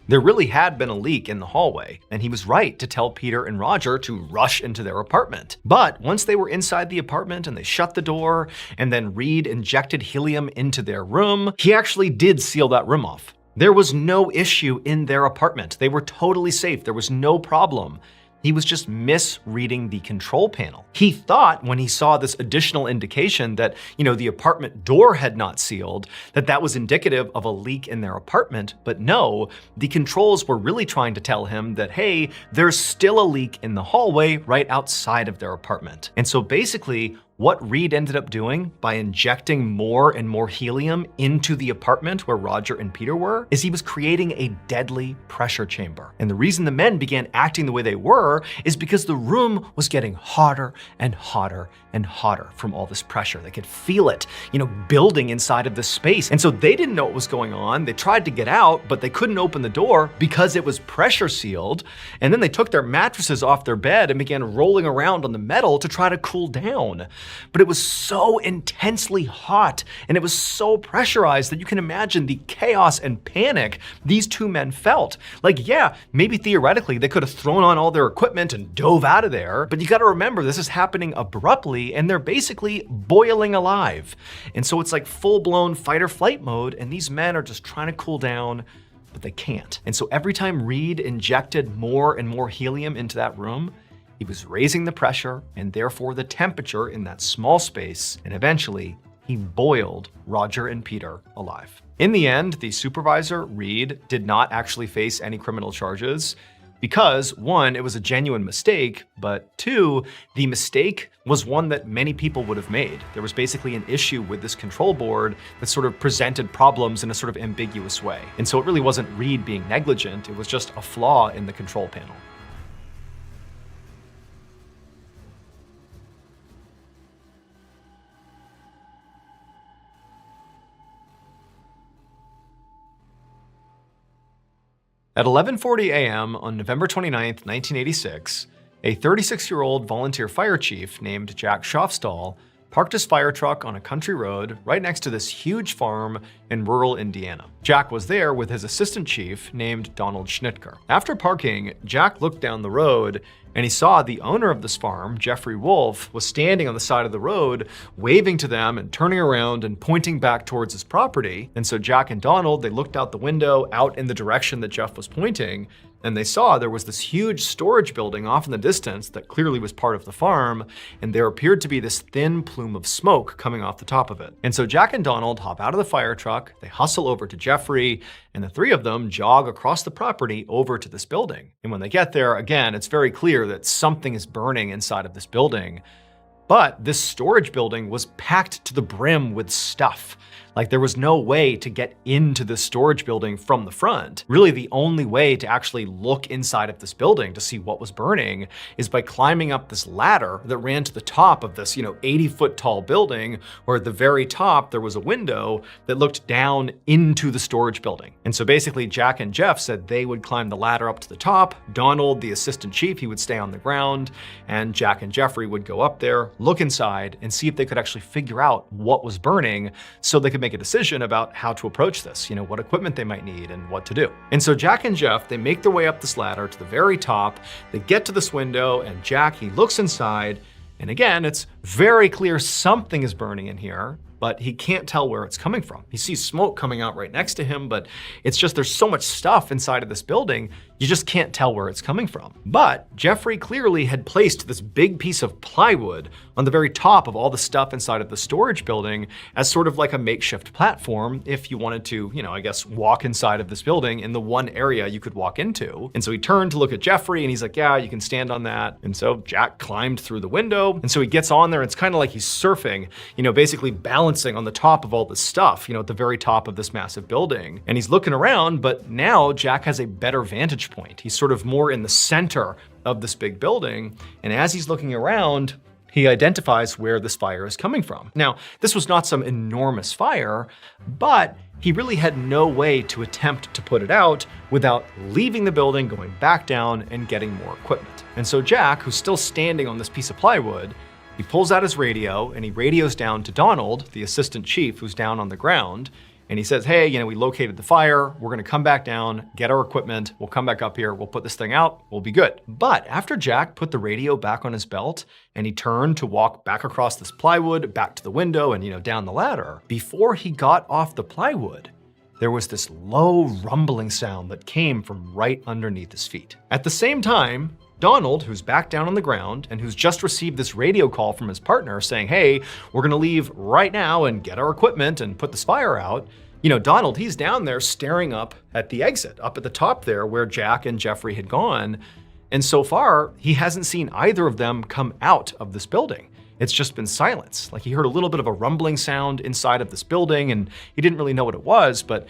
There really had been a leak in the hallway, and he was right to tell Peter and Roger to rush into their apartment. But once they were inside the apartment and they shut the door, and then Reed injected helium into their room, he actually did seal that room off. There was no issue in their apartment. They were totally safe. There was no problem. He was just misreading the control panel. He thought when he saw this additional indication that, the apartment door had not sealed, that was indicative of a leak in their apartment. But no, the controls were really trying to tell him that, hey, there's still a leak in the hallway right outside of their apartment. And so basically, what Reed ended up doing by injecting more and more helium into the apartment where Roger and Peter were is he was creating a deadly pressure chamber. And the reason the men began acting the way they were is because the room was getting hotter and hotter and hotter from all this pressure. They could feel it, building inside of the space. And so they didn't know what was going on. They tried to get out, but they couldn't open the door because it was pressure sealed. And then they took their mattresses off their bed and began rolling around on the metal to try to cool down. But it was so intensely hot and it was so pressurized that you can imagine the chaos and panic these two men felt. Yeah, maybe theoretically they could have thrown on all their equipment and dove out of there, but you gotta remember this is happening abruptly and they're basically boiling alive. And so it's like full-blown fight or flight mode, and these men are just trying to cool down, but they can't. And so every time Reed injected more and more helium into that room, he was raising the pressure and therefore the temperature in that small space, and eventually he boiled Roger and Peter alive. In the end, the supervisor, Reed, did not actually face any criminal charges because, one, it was a genuine mistake, but two, the mistake was one that many people would have made. There was basically an issue with this control board that sort of presented problems in a sort of ambiguous way. And so it really wasn't Reed being negligent, it was just a flaw in the control panel. At 11:40 a.m. on November 29, 1986, a 36-year-old volunteer fire chief named Jack Schofstall parked his fire truck on a country road right next to this huge farm in rural Indiana. Jack was there with his assistant chief named Donald Schnitker. After parking, Jack looked down the road and he saw the owner of this farm, Jeffrey Wolf, was standing on the side of the road, waving to them and turning around and pointing back towards his property. And so Jack and Donald, they looked out the window out in the direction that Jeff was pointing, and they saw there was this huge storage building off in the distance that clearly was part of the farm, and there appeared to be this thin plume of smoke coming off the top of it. And so Jack and Donald hop out of the fire truck, they hustle over to Jeffrey, and the three of them jog across the property over to this building. And when they get there, again, it's very clear that something is burning inside of this building. But this storage building was packed to the brim with stuff. Like there was no way to get into this storage building from the front. Really, the only way to actually look inside of this building to see what was burning is by climbing up this ladder that ran to the top of this, 80-foot tall building, where at the very top there was a window that looked down into the storage building. And so basically Jack and Jeff said they would climb the ladder up to the top. Donald, the assistant chief, he would stay on the ground, and Jack and Jeffrey would go up there, look inside, and see if they could actually figure out what was burning so they could make a decision about how to approach this, what equipment they might need and what to do. And so Jack and Jeff, they make their way up this ladder to the very top. They get to this window, and Jack, he looks inside, and again, it's very clear something is burning in here, but he can't tell where it's coming from. He sees smoke coming out right next to him, but it's just there's so much stuff inside of this building, you just can't tell where it's coming from. But Jeffrey clearly had placed this big piece of plywood on the very top of all the stuff inside of the storage building as sort of like a makeshift platform if you wanted to, I guess, walk inside of this building in the one area you could walk into. And so he turned to look at Jeffrey and he's like, yeah, you can stand on that. And so Jack climbed through the window. And so he gets on there. And it's kind of like he's surfing, basically balancing on the top of all this stuff, at the very top of this massive building. And he's looking around, but now Jack has a better vantage point. He's sort of more in the center of this big building. And as he's looking around, he identifies where this fire is coming from. Now, this was not some enormous fire, but he really had no way to attempt to put it out without leaving the building, going back down, and getting more equipment. And so Jack, who's still standing on this piece of plywood, he pulls out his radio and he radios down to Donald, the assistant chief, who's down on the ground. And he says, hey, we located the fire. We're gonna come back down, get our equipment. We'll come back up here. We'll put this thing out. We'll be good. But after Jack put the radio back on his belt and he turned to walk back across this plywood, back to the window and, down the ladder, before he got off the plywood, there was this low rumbling sound that came from right underneath his feet. At the same time, Donald, who's back down on the ground and who's just received this radio call from his partner saying, hey, we're gonna leave right now and get our equipment and put this fire out. Donald, he's down there staring up at the exit, up at the top there where Jack and Jeffrey had gone. And so far, he hasn't seen either of them come out of this building. It's just been silence. Like he heard a little bit of a rumbling sound inside of this building and he didn't really know what it was, but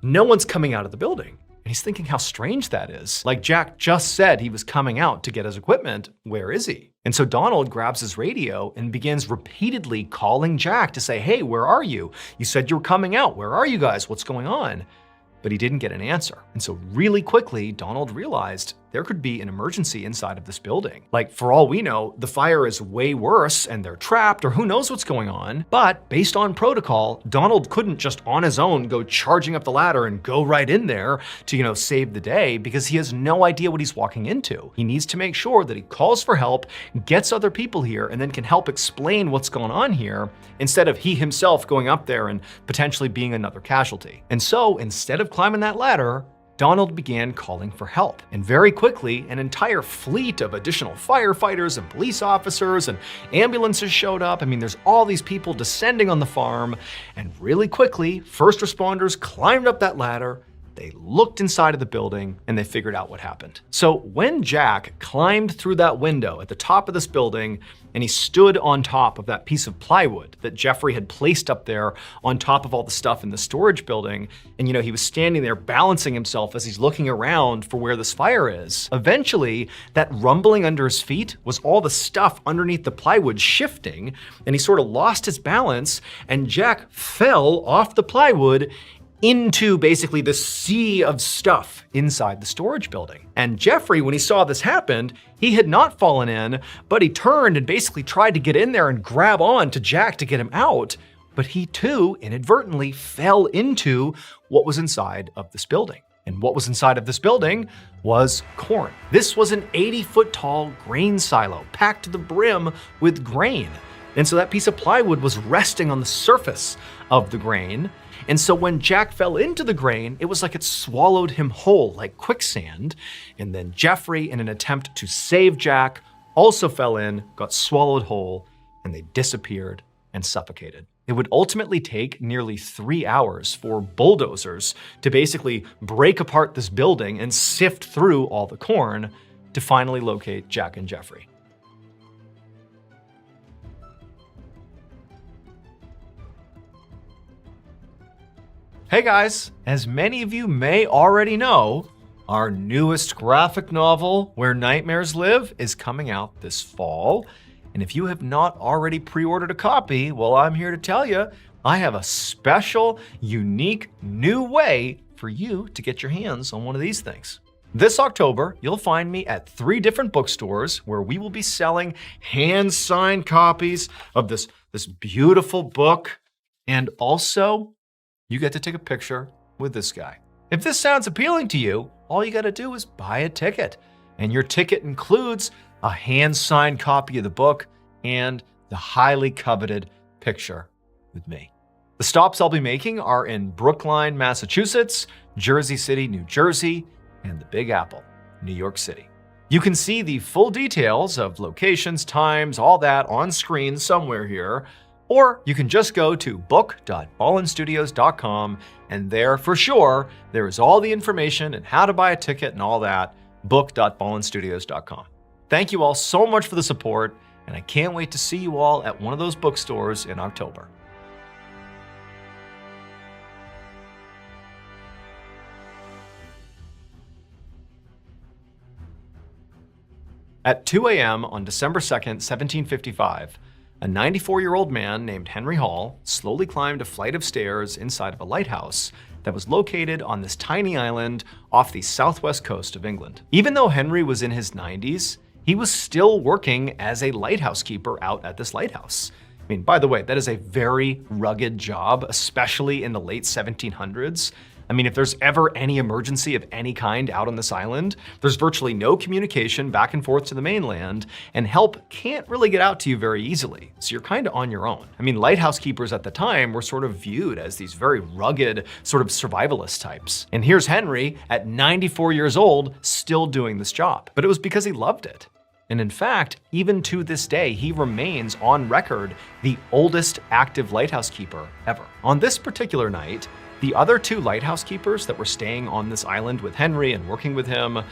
no one's coming out of the building. And he's thinking how strange that is. Like Jack just said he was coming out to get his equipment. Where is he? And so Donald grabs his radio and begins repeatedly calling Jack to say, hey, where are you? You said you were coming out. Where are you guys? What's going on? But he didn't get an answer. And so really quickly, Donald realized there could be an emergency inside of this building. Like for all we know, the fire is way worse and they're trapped or who knows what's going on. But based on protocol, Donald couldn't just on his own go charging up the ladder and go right in there to, save the day because he has no idea what he's walking into. He needs to make sure that he calls for help, gets other people here, and then can help explain what's going on here instead of he himself going up there and potentially being another casualty. And so instead of climbing that ladder, Donald began calling for help. And very quickly, an entire fleet of additional firefighters and police officers and ambulances showed up. There's all these people descending on the farm. And really quickly, first responders climbed up that ladder. They looked inside of the building and they figured out what happened. So when Jack climbed through that window at the top of this building and he stood on top of that piece of plywood that Jeffrey had placed up there on top of all the stuff in the storage building, and he was standing there balancing himself as he's looking around for where this fire is, eventually that rumbling under his feet was all the stuff underneath the plywood shifting, and he sort of lost his balance, and Jack fell off the plywood into basically the sea of stuff inside the storage building. And Jeffrey, when he saw this happen, he had not fallen in, but he turned and basically tried to get in there and grab on to Jack to get him out. But he too inadvertently fell into what was inside of this building. And what was inside of this building was corn. This was an 80-foot tall grain silo packed to the brim with grain. And so that piece of plywood was resting on the surface of the grain. And so when Jack fell into the grain, it was like it swallowed him whole like quicksand. And then Jeffrey, in an attempt to save Jack, also fell in, got swallowed whole, and they disappeared and suffocated. It would ultimately take nearly 3 hours for bulldozers to basically break apart this building and sift through all the corn to finally locate Jack and Jeffrey. Hey guys, as many of you may already know, our newest graphic novel, Where Nightmares Live, is coming out this fall. And if you have not already pre-ordered a copy, well, I'm here to tell you, I have a special, unique, new way for you to get your hands on one of these things. This October, you'll find me at 3 different bookstores where we will be selling hand-signed copies of this beautiful book. And also, you get to take a picture with this guy. If this sounds appealing to you, all you gotta do is buy a ticket. And your ticket includes a hand-signed copy of the book and the highly coveted picture with me. The stops I'll be making are in Brookline, Massachusetts, Jersey City, New Jersey, and the Big Apple, New York City. You can see the full details of locations, times, all that on screen somewhere here, or you can just go to book.ballenstudios.com, and there for sure, there is all the information and how to buy a ticket and all that, book.ballenstudios.com. Thank you all so much for the support, and I can't wait to see you all at one of those bookstores in October. At 2 a.m. on December 2nd, 1755, a 94-year-old man named Henry Hall slowly climbed a flight of stairs inside of a lighthouse that was located on this tiny island off the southwest coast of England. Even though Henry was in his 90s, he was still working as a lighthouse keeper out at this lighthouse. I mean, by the way, that is a very rugged job, especially in the late 1700s. I mean, if there's ever any emergency of any kind out on this island, there's virtually no communication back and forth to the mainland, and help can't really get out to you very easily. So you're kind of on your own. I mean, lighthouse keepers at the time were sort of viewed as these very rugged, sort of survivalist types. And here's Henry, at 94 years old, still doing this job. But it was because he loved it. And in fact, even to this day, he remains on record the oldest active lighthouse keeper ever. On this particular night, the other 2 lighthouse keepers that were staying on this island with Henry and working with him,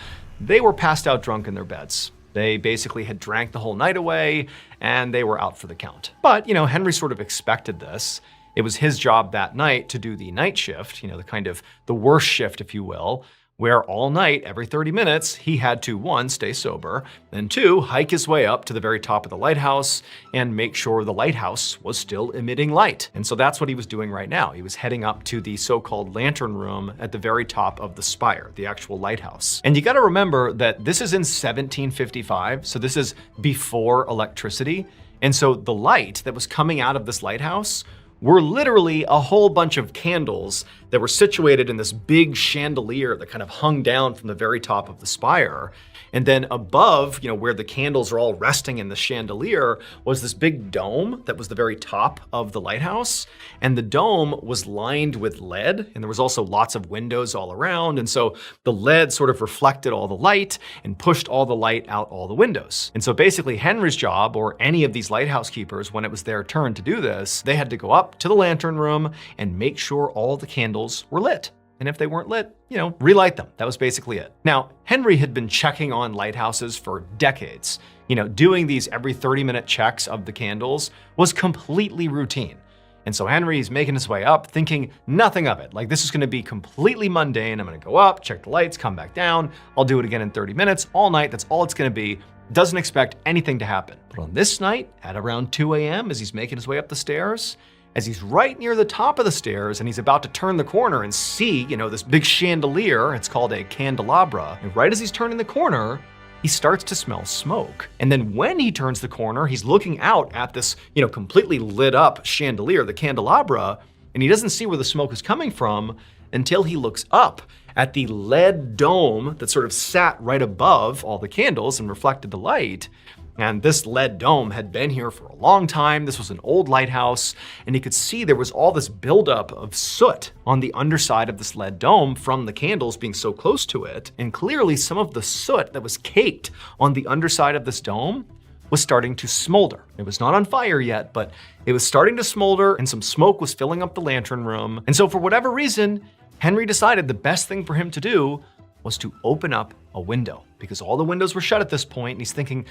they were passed out drunk in their beds. They basically had drank the whole night away, and they were out for the count. But, Henry sort of expected this. It was his job that night to do the night shift, the worst shift, if you will, where all night, every 30 minutes, he had to 1, stay sober, and 2, hike his way up to the very top of the lighthouse and make sure the lighthouse was still emitting light. And so that's what he was doing right now. He was heading up to the so-called lantern room at the very top of the spire, the actual lighthouse. And you gotta remember that this is in 1755, so this is before electricity. And so the light that was coming out of this lighthouse were literally a whole bunch of candles that were situated in this big chandelier that kind of hung down from the very top of the spire. And then above, where the candles are all resting in the chandelier, was this big dome that was the very top of the lighthouse. And the dome was lined with lead, and there was also lots of windows all around. And so the lead sort of reflected all the light and pushed all the light out all the windows. And so basically Henry's job, or any of these lighthouse keepers, when it was their turn to do this, they had to go up to the lantern room and make sure all the candles were lit. And if they weren't lit, relight them. That was basically it. Now, Henry had been checking on lighthouses for decades. Doing these every 30-minute checks of the candles was completely routine. And so Henry's making his way up, thinking nothing of it. Like, this is gonna be completely mundane. I'm gonna go up, check the lights, come back down. I'll do it again in 30 minutes, all night. That's all it's gonna be. Doesn't expect anything to happen. But on this night, at around 2 a.m., as he's making his way up the stairs, as he's right near the top of the stairs and he's about to turn the corner and see, this big chandelier, it's called a candelabra, and right as he's turning the corner, he starts to smell smoke. And then when he turns the corner, he's looking out at this, completely lit up chandelier, the candelabra, and he doesn't see where the smoke is coming from until he looks up at the lead dome that sort of sat right above all the candles and reflected the light. And this lead dome had been here for a long time. This was an old lighthouse, and he could see there was all this buildup of soot on the underside of this lead dome from the candles being so close to it. And clearly some of the soot that was caked on the underside of this dome was starting to smolder. It was not on fire yet, but it was starting to smolder, and some smoke was filling up the lantern room. And so for whatever reason, Henry decided the best thing for him to do was to open up a window, because all the windows were shut at this point, and he's thinking,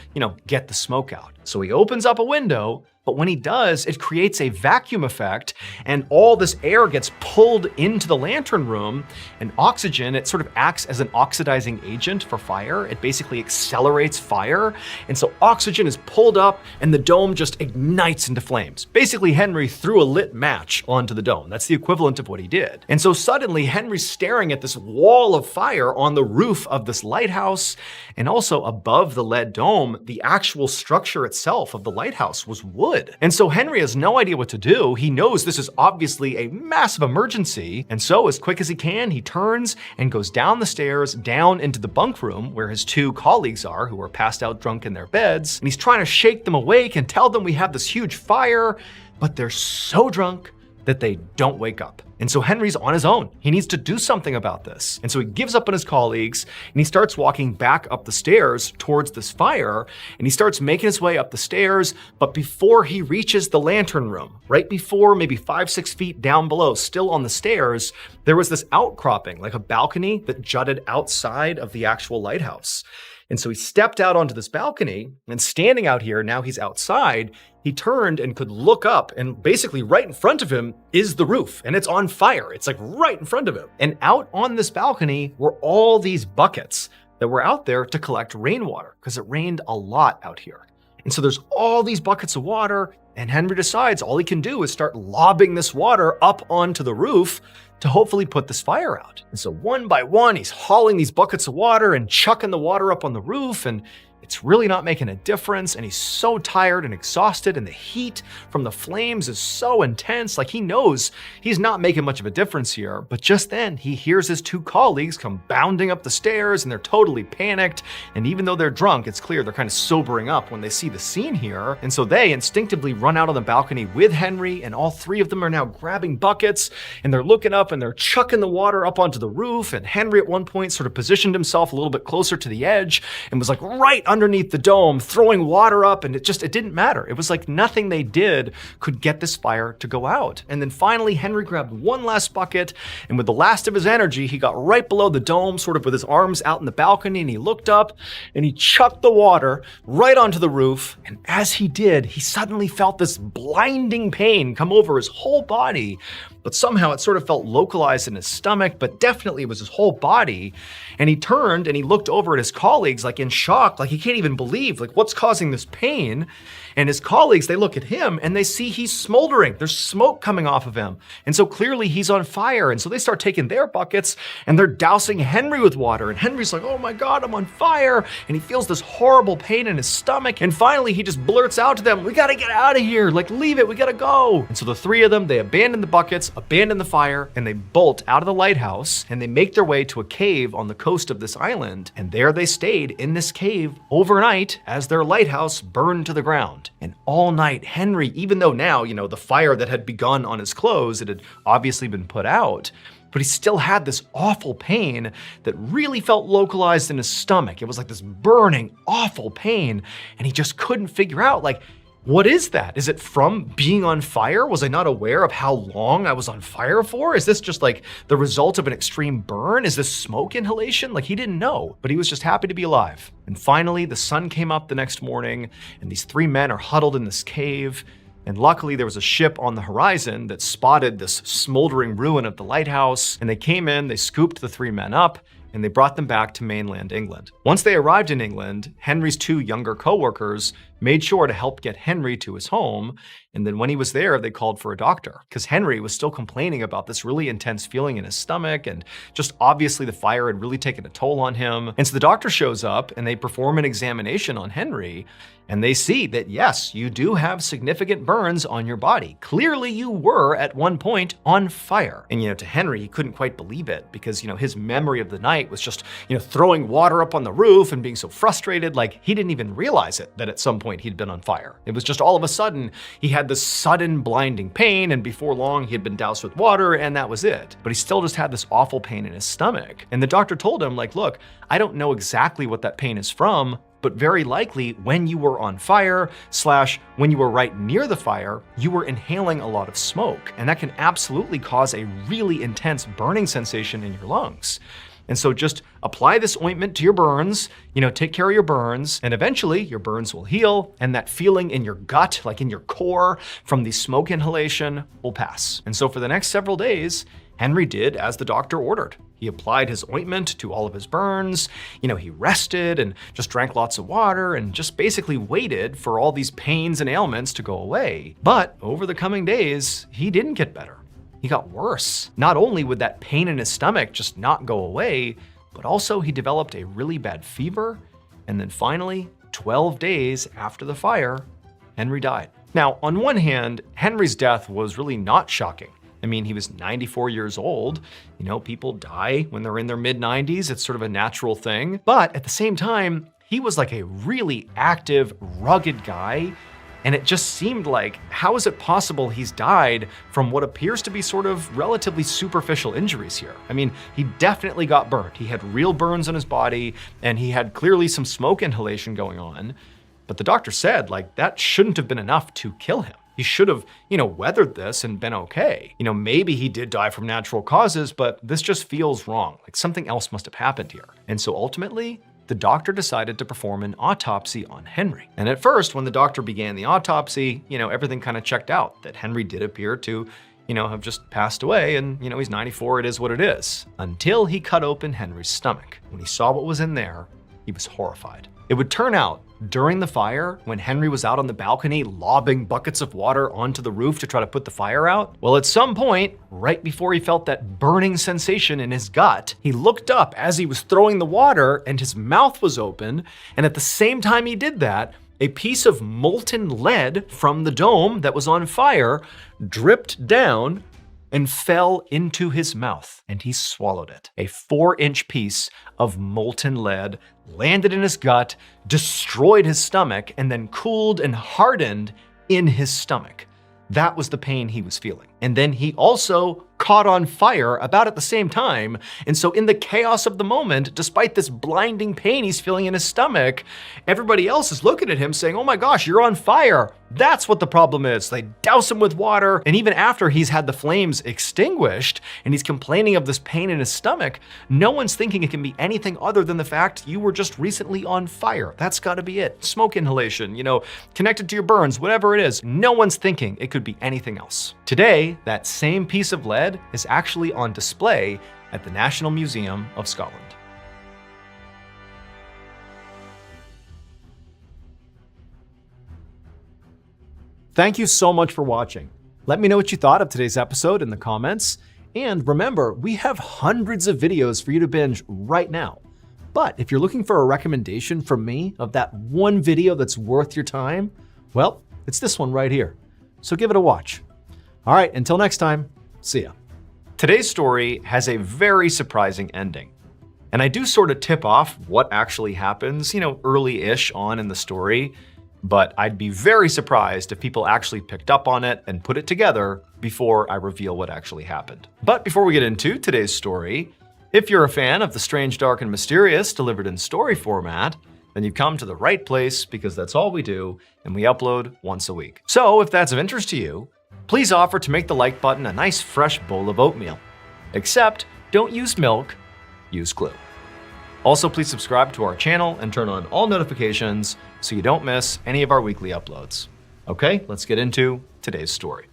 get the smoke out. So he opens up a window, but when he does, it creates a vacuum effect, and all this air gets pulled into the lantern room, and oxygen, it sort of acts as an oxidizing agent for fire. It basically accelerates fire, and so oxygen is pulled up, and the dome just ignites into flames. Basically, Henry threw a lit match onto the dome. That's the equivalent of what he did. And so suddenly, Henry's staring at this wall of fire on the roof of this lighthouse, and also above the lead dome, the actual structure itself of the lighthouse was wood. And so Henry has no idea what to do. He knows this is obviously a massive emergency. And so as quick as he can, he turns and goes down the stairs, down into the bunk room where his two colleagues are, who are passed out drunk in their beds. And he's trying to shake them awake and tell them we have this huge fire, but they're so drunk that they don't wake up. And so Henry's on his own. He needs to do something about this. And so he gives up on his colleagues, and he starts walking back up the stairs towards this fire, and he starts making his way up the stairs. But before he reaches the lantern room, right before, maybe 5-6 feet down below, still on the stairs, there was this outcropping, like a balcony that jutted outside of the actual lighthouse. And so he stepped out onto this balcony, and standing out here, now he's outside, he turned and could look up, and basically right in front of him is the roof, and it's on fire. It's like right in front of him. And out on this balcony were all these buckets that were out there to collect rainwater, because it rained a lot out here. And so there's all these buckets of water, and Henry decides all he can do is start lobbing this water up onto the roof to hopefully put this fire out. And so one by one, he's hauling these buckets of water and chucking the water up on the roof, and it's really not making a difference, and he's so tired and exhausted, and the heat from the flames is so intense. Like, he knows he's not making much of a difference here, but just then he hears his two colleagues come bounding up the stairs, and they're totally panicked. And even though they're drunk, it's clear they're kind of sobering up when they see the scene here. And so they instinctively run out on the balcony with Henry, and all three of them are now grabbing buckets, and they're looking up and they're chucking the water up onto the roof. And Henry at one point sort of positioned himself a little bit closer to the edge and was like right underneath the dome, throwing water up, and it didn't matter. It was like nothing they did could get this fire to go out. And then finally, Henry grabbed one last bucket, and with the last of his energy, he got right below the dome, sort of with his arms out in the balcony, and he looked up, and he chucked the water right onto the roof. And as he did, he suddenly felt this blinding pain come over his whole body. But somehow it sort of felt localized in his stomach, but definitely it was his whole body. And he turned and he looked over at his colleagues, like in shock, like he can't even believe, like, what's causing this pain? And his colleagues, they look at him and they see he's smoldering. There's smoke coming off of him. And so clearly he's on fire. And so they start taking their buckets and they're dousing Henry with water. And Henry's like, oh my God, I'm on fire. And he feels this horrible pain in his stomach. And finally he just blurts out to them, we gotta get out of here. Like, leave it, we gotta go. And so the three of them, they abandon the buckets, abandon the fire, and they bolt out of the lighthouse, and they make their way to a cave on the coast of this island. And there they stayed in this cave overnight as their lighthouse burned to the ground. And all night, Henry, even though now, the fire that had begun on his clothes, it had obviously been put out, but he still had this awful pain that really felt localized in his stomach. It was like this burning, awful pain, and he just couldn't figure out, like, what is that? Is it from being on fire? Was I not aware of how long I was on fire for? Is this just like the result of an extreme burn? Is this smoke inhalation? Like, he didn't know, but he was just happy to be alive. And finally, the sun came up the next morning, and these three men are huddled in this cave. And luckily there was a ship on the horizon that spotted this smoldering ruin of the lighthouse. And they came in, they scooped the three men up, and they brought them back to mainland England. Once they arrived in England, Henry's two younger co-workers made sure to help get Henry to his home. And then when he was there, they called for a doctor because Henry was still complaining about this really intense feeling in his stomach. And just obviously the fire had really taken a toll on him. And so the doctor shows up and they perform an examination on Henry. And they see that, yes, you do have significant burns on your body. Clearly you were at one point on fire. And, to Henry, he couldn't quite believe it because, his memory of the night was just, throwing water up on the roof and being so frustrated, like he didn't even realize it, that at some point he'd been on fire. It was just all of a sudden, he had this sudden blinding pain, and before long he had been doused with water and that was it. But he still just had this awful pain in his stomach. And the doctor told him, like, look, I don't know exactly what that pain is from, but very likely when you were on fire / when you were right near the fire, you were inhaling a lot of smoke. And that can absolutely cause a really intense burning sensation in your lungs. And so just apply this ointment to your burns, take care of your burns, and eventually your burns will heal, and that feeling in your gut, like in your core from the smoke inhalation, will pass. And so for the next several days, Henry did as the doctor ordered. He applied his ointment to all of his burns, he rested and just drank lots of water and just basically waited for all these pains and ailments to go away. But over the coming days, he didn't get better. He got worse. Not only would that pain in his stomach just not go away, but also he developed a really bad fever. And then finally, 12 days after the fire, Henry died. Now, on one hand, Henry's death was really not shocking. I mean, he was 94 years old. People die when they're in their mid-90s. It's sort of a natural thing. But at the same time, he was like a really active, rugged guy. And it just seemed like, how is it possible he's died from what appears to be sort of relatively superficial injuries here? I mean, he definitely got burnt. He had real burns on his body, and he had clearly some smoke inhalation going on. But the doctor said, like, that shouldn't have been enough to kill him. He should have, weathered this and been okay. Maybe he did die from natural causes, but this just feels wrong. Like something else must have happened here. And so ultimately, the doctor decided to perform an autopsy on Henry. And at first, when the doctor began the autopsy, everything kind of checked out, that Henry did appear to, have just passed away and, he's 94, it is what it is. Until he cut open Henry's stomach. When he saw what was in there, he was horrified. It would turn out, during the fire, when Henry was out on the balcony lobbing buckets of water onto the roof to try to put the fire out, well, at some point, right before he felt that burning sensation in his gut, he looked up as he was throwing the water and his mouth was open, and at the same time he did that, a piece of molten lead from the dome that was on fire dripped down and fell into his mouth, and he swallowed it. A 4-inch piece of molten lead landed in his gut, destroyed his stomach, and then cooled and hardened in his stomach. That was the pain he was feeling. And then he also caught on fire about at the same time. And so in the chaos of the moment, despite this blinding pain he's feeling in his stomach, everybody else is looking at him saying, oh my gosh, you're on fire. That's what the problem is. They douse him with water. And even after he's had the flames extinguished and he's complaining of this pain in his stomach, no one's thinking it can be anything other than the fact you were just recently on fire. That's gotta be it. Smoke inhalation, connected to your burns, whatever it is. No one's thinking it could be anything else. Today, that same piece of lead is actually on display at the National Museum of Scotland. Thank you so much for watching. Let me know what you thought of today's episode in the comments. And remember, we have hundreds of videos for you to binge right now. But if you're looking for a recommendation from me of that one video that's worth your time, well, it's this one right here. So give it a watch. All right, until next time, see ya. Today's story has a very surprising ending. And I do sort of tip off what actually happens, early-ish on in the story, but I'd be very surprised if people actually picked up on it and put it together before I reveal what actually happened. But before we get into today's story, if you're a fan of the strange, dark, and mysterious delivered in story format, then you've come to the right place because that's all we do, and we upload once a week. So if that's of interest to you, please offer to make the like button a nice fresh bowl of oatmeal. Except, don't use milk, use glue. Also, please subscribe to our channel and turn on all notifications so you don't miss any of our weekly uploads. Okay, let's get into today's story.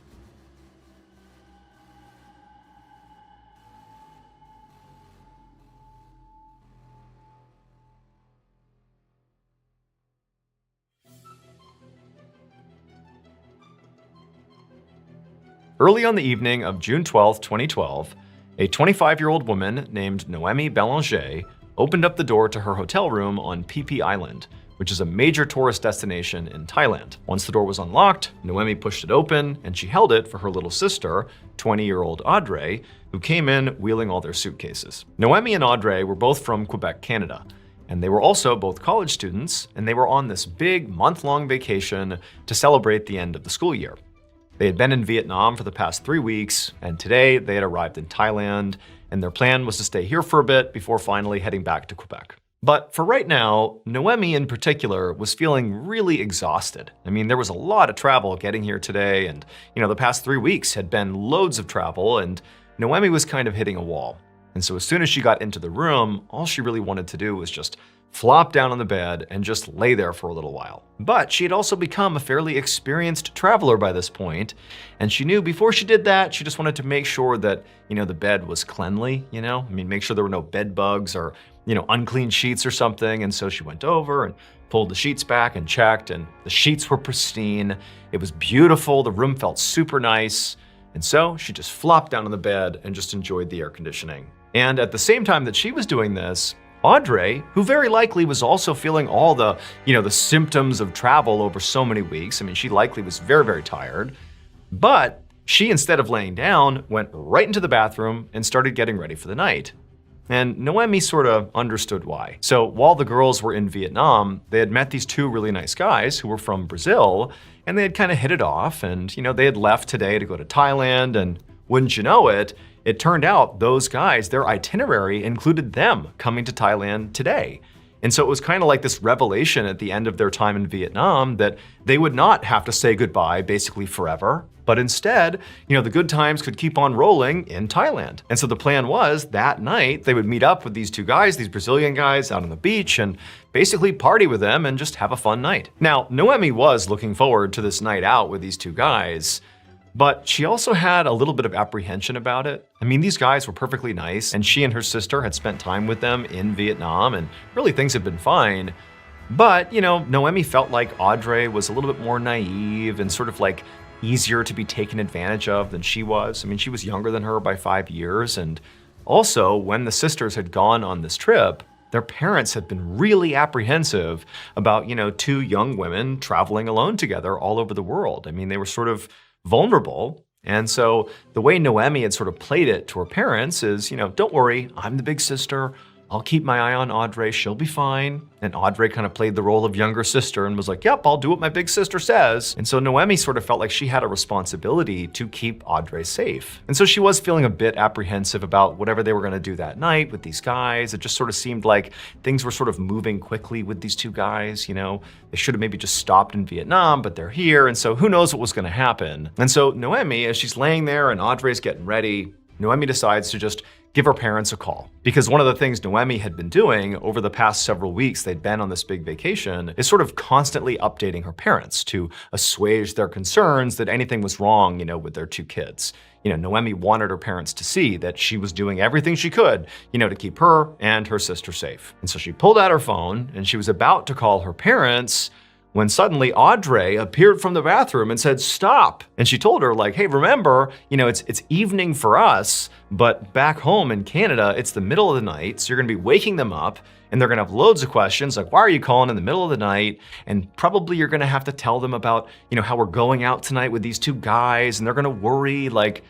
Early on the evening of June 12, 2012, a 25-year-old woman named Noemi Bellanger opened up the door to her hotel room on Phi Phi Island, which is a major tourist destination in Thailand. Once the door was unlocked, Noemi pushed it open and she held it for her little sister, 20-year-old Audrey, who came in wheeling all their suitcases. Noemi and Audrey were both from Quebec, Canada, and they were also both college students, and they were on this big month-long vacation to celebrate the end of the school year. They had been in Vietnam for the past 3 weeks, and today they had arrived in Thailand, and their plan was to stay here for a bit before finally heading back to Quebec. But for right now, Noemi in particular was feeling really exhausted. I mean, there was a lot of travel getting here today, and the past 3 weeks had been loads of travel, and Noemi was kind of hitting a wall. And so as soon as she got into the room, all she really wanted to do was just flop down on the bed and just lay there for a little while. But she had also become a fairly experienced traveler by this point, and she knew before she did that, she just wanted to make sure that, the bed was cleanly, make sure there were no bed bugs or, unclean sheets or something. And so she went over and pulled the sheets back and checked, and the sheets were pristine. It was beautiful. The room felt super nice. And so she just flopped down on the bed and just enjoyed the air conditioning. And at the same time that she was doing this, Audrey, who very likely was also feeling all the, the symptoms of travel over so many weeks. I mean, she likely was very, very tired. But she, instead of laying down, went right into the bathroom and started getting ready for the night. And Noemi sort of understood why. So while the girls were in Vietnam, they had met these two really nice guys who were from Brazil, and they had kind of hit it off. And, they had left today to go to Thailand. And wouldn't you know it, it turned out those guys, their itinerary included them coming to Thailand today. And so it was kind of like this revelation at the end of their time in Vietnam that they would not have to say goodbye basically forever, but instead, the good times could keep on rolling in Thailand. And so the plan was that night they would meet up with these two guys, these Brazilian guys out on the beach, and basically party with them and just have a fun night. Now, Noemi was looking forward to this night out with these two guys, but she also had a little bit of apprehension about it. I mean, these guys were perfectly nice, and she and her sister had spent time with them in Vietnam, and really things had been fine. But, Noemi felt like Audrey was a little bit more naive and sort of like easier to be taken advantage of than she was. I mean, she was younger than her by 5 years, and also when the sisters had gone on this trip, their parents had been really apprehensive about, two young women traveling alone together all over the world. I mean, they were sort of vulnerable. And so the way Noemi had sort of played it to her parents is, don't worry, I'm the big sister. I'll keep my eye on Audrey, she'll be fine. And Audrey kind of played the role of younger sister and was like, yep, I'll do what my big sister says. And so Noemi sort of felt like she had a responsibility to keep Audrey safe. And so she was feeling a bit apprehensive about whatever they were gonna do that night with these guys. It just sort of seemed like things were sort of moving quickly with these two guys, They should have maybe just stopped in Vietnam, but they're here. And so who knows what was gonna happen. And so Noemi, as she's laying there and Audrey's getting ready, Noemi decides to just give her parents a call. Because one of the things Noemi had been doing over the past several weeks they'd been on this big vacation is sort of constantly updating her parents to assuage their concerns that anything was wrong, with their two kids. Noemi wanted her parents to see that she was doing everything she could, to keep her and her sister safe. And so she pulled out her phone and she was about to call her parents when suddenly Audrey appeared from the bathroom and said, stop. And she told her like, hey, remember, it's evening for us, but back home in Canada, it's the middle of the night. So you're gonna be waking them up and they're gonna have loads of questions like, why are you calling in the middle of the night? And probably you're gonna have to tell them about, how we're going out tonight with these two guys and they're gonna worry. Like,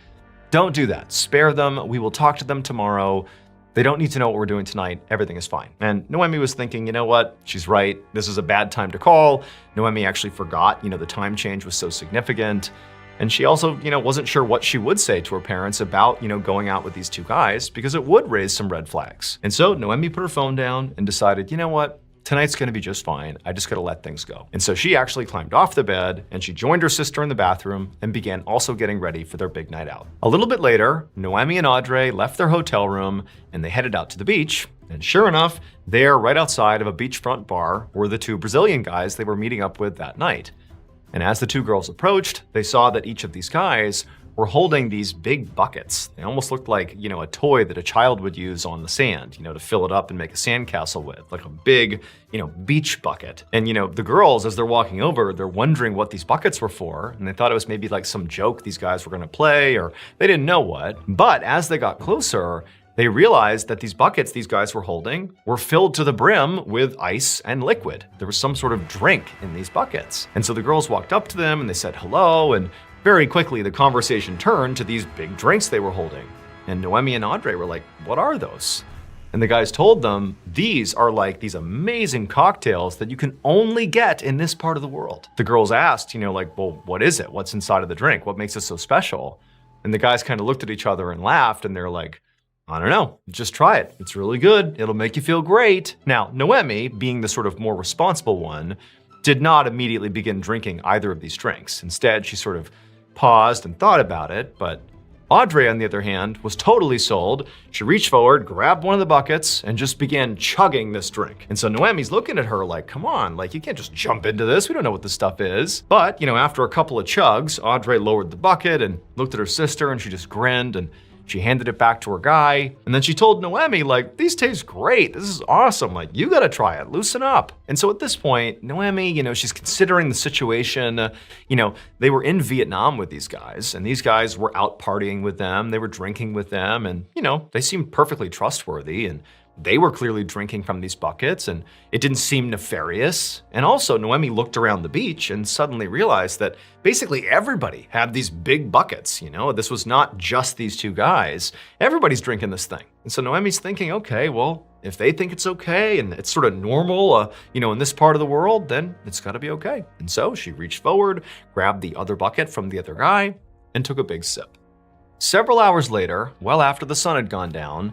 don't do that. Spare them. We will talk to them tomorrow. They don't need to know what we're doing tonight. Everything is fine. And Noemi was thinking, you know what? She's right. This is a bad time to call. Noemi actually forgot, the time change was so significant. And she also, wasn't sure what she would say to her parents about, going out with these two guys because it would raise some red flags. And so Noemi put her phone down and decided, you know what? Tonight's gonna be just fine. I just gotta let things go. And so she actually climbed off the bed and she joined her sister in the bathroom and began also getting ready for their big night out. A little bit later, Noemi and Audrey left their hotel room and they headed out to the beach. And sure enough, there right outside of a beachfront bar were the two Brazilian guys they were meeting up with that night. And as the two girls approached, they saw that each of these guys were holding these big buckets. They almost looked like, a toy that a child would use on the sand, to fill it up and make a sandcastle with, like a big, beach bucket. And, the girls, as they're walking over, they're wondering what these buckets were for. And they thought it was maybe like some joke these guys were gonna play, or they didn't know what. But as they got closer, they realized that these buckets these guys were holding were filled to the brim with ice and liquid. There was some sort of drink in these buckets. And so the girls walked up to them and they said hello, and very quickly the conversation turned to these big drinks they were holding. And Noemi and Audrey were like, what are those? And the guys told them, these are like these amazing cocktails that you can only get in this part of the world. The girls asked, well, what is it? What's inside of the drink? What makes it so special? And the guys kind of looked at each other and laughed, and they're like, I don't know, just try it. It's really good. It'll make you feel great. Now, Noemi, being the sort of more responsible one, did not immediately begin drinking either of these drinks. Instead, she sort of paused and thought about it, but Audrey, on the other hand, was totally sold. She reached forward, grabbed one of the buckets, and just began chugging this drink. And so Noemi's looking at her like, come on, like you can't just jump into this. We don't know what this stuff is. But, after a couple of chugs, Audrey lowered the bucket and looked at her sister, and she just grinned, and she handed it back to her guy. And then she told Noemi, like, these taste great. This is awesome. Like, you gotta try it. Loosen up. And so at this point, Noemi, she's considering the situation. They were in Vietnam with these guys, and these guys were out partying with them. They were drinking with them, and, they seemed perfectly trustworthy. And they were clearly drinking from these buckets, and it didn't seem nefarious. And also, Noemi looked around the beach and suddenly realized that basically everybody had these big buckets. This was not just these two guys. Everybody's drinking this thing. And so Noemi's thinking, okay, well, if they think it's okay and it's sort of normal, in this part of the world, then it's gotta be okay. And so she reached forward, grabbed the other bucket from the other guy, and took a big sip. Several hours later, well after the sun had gone down,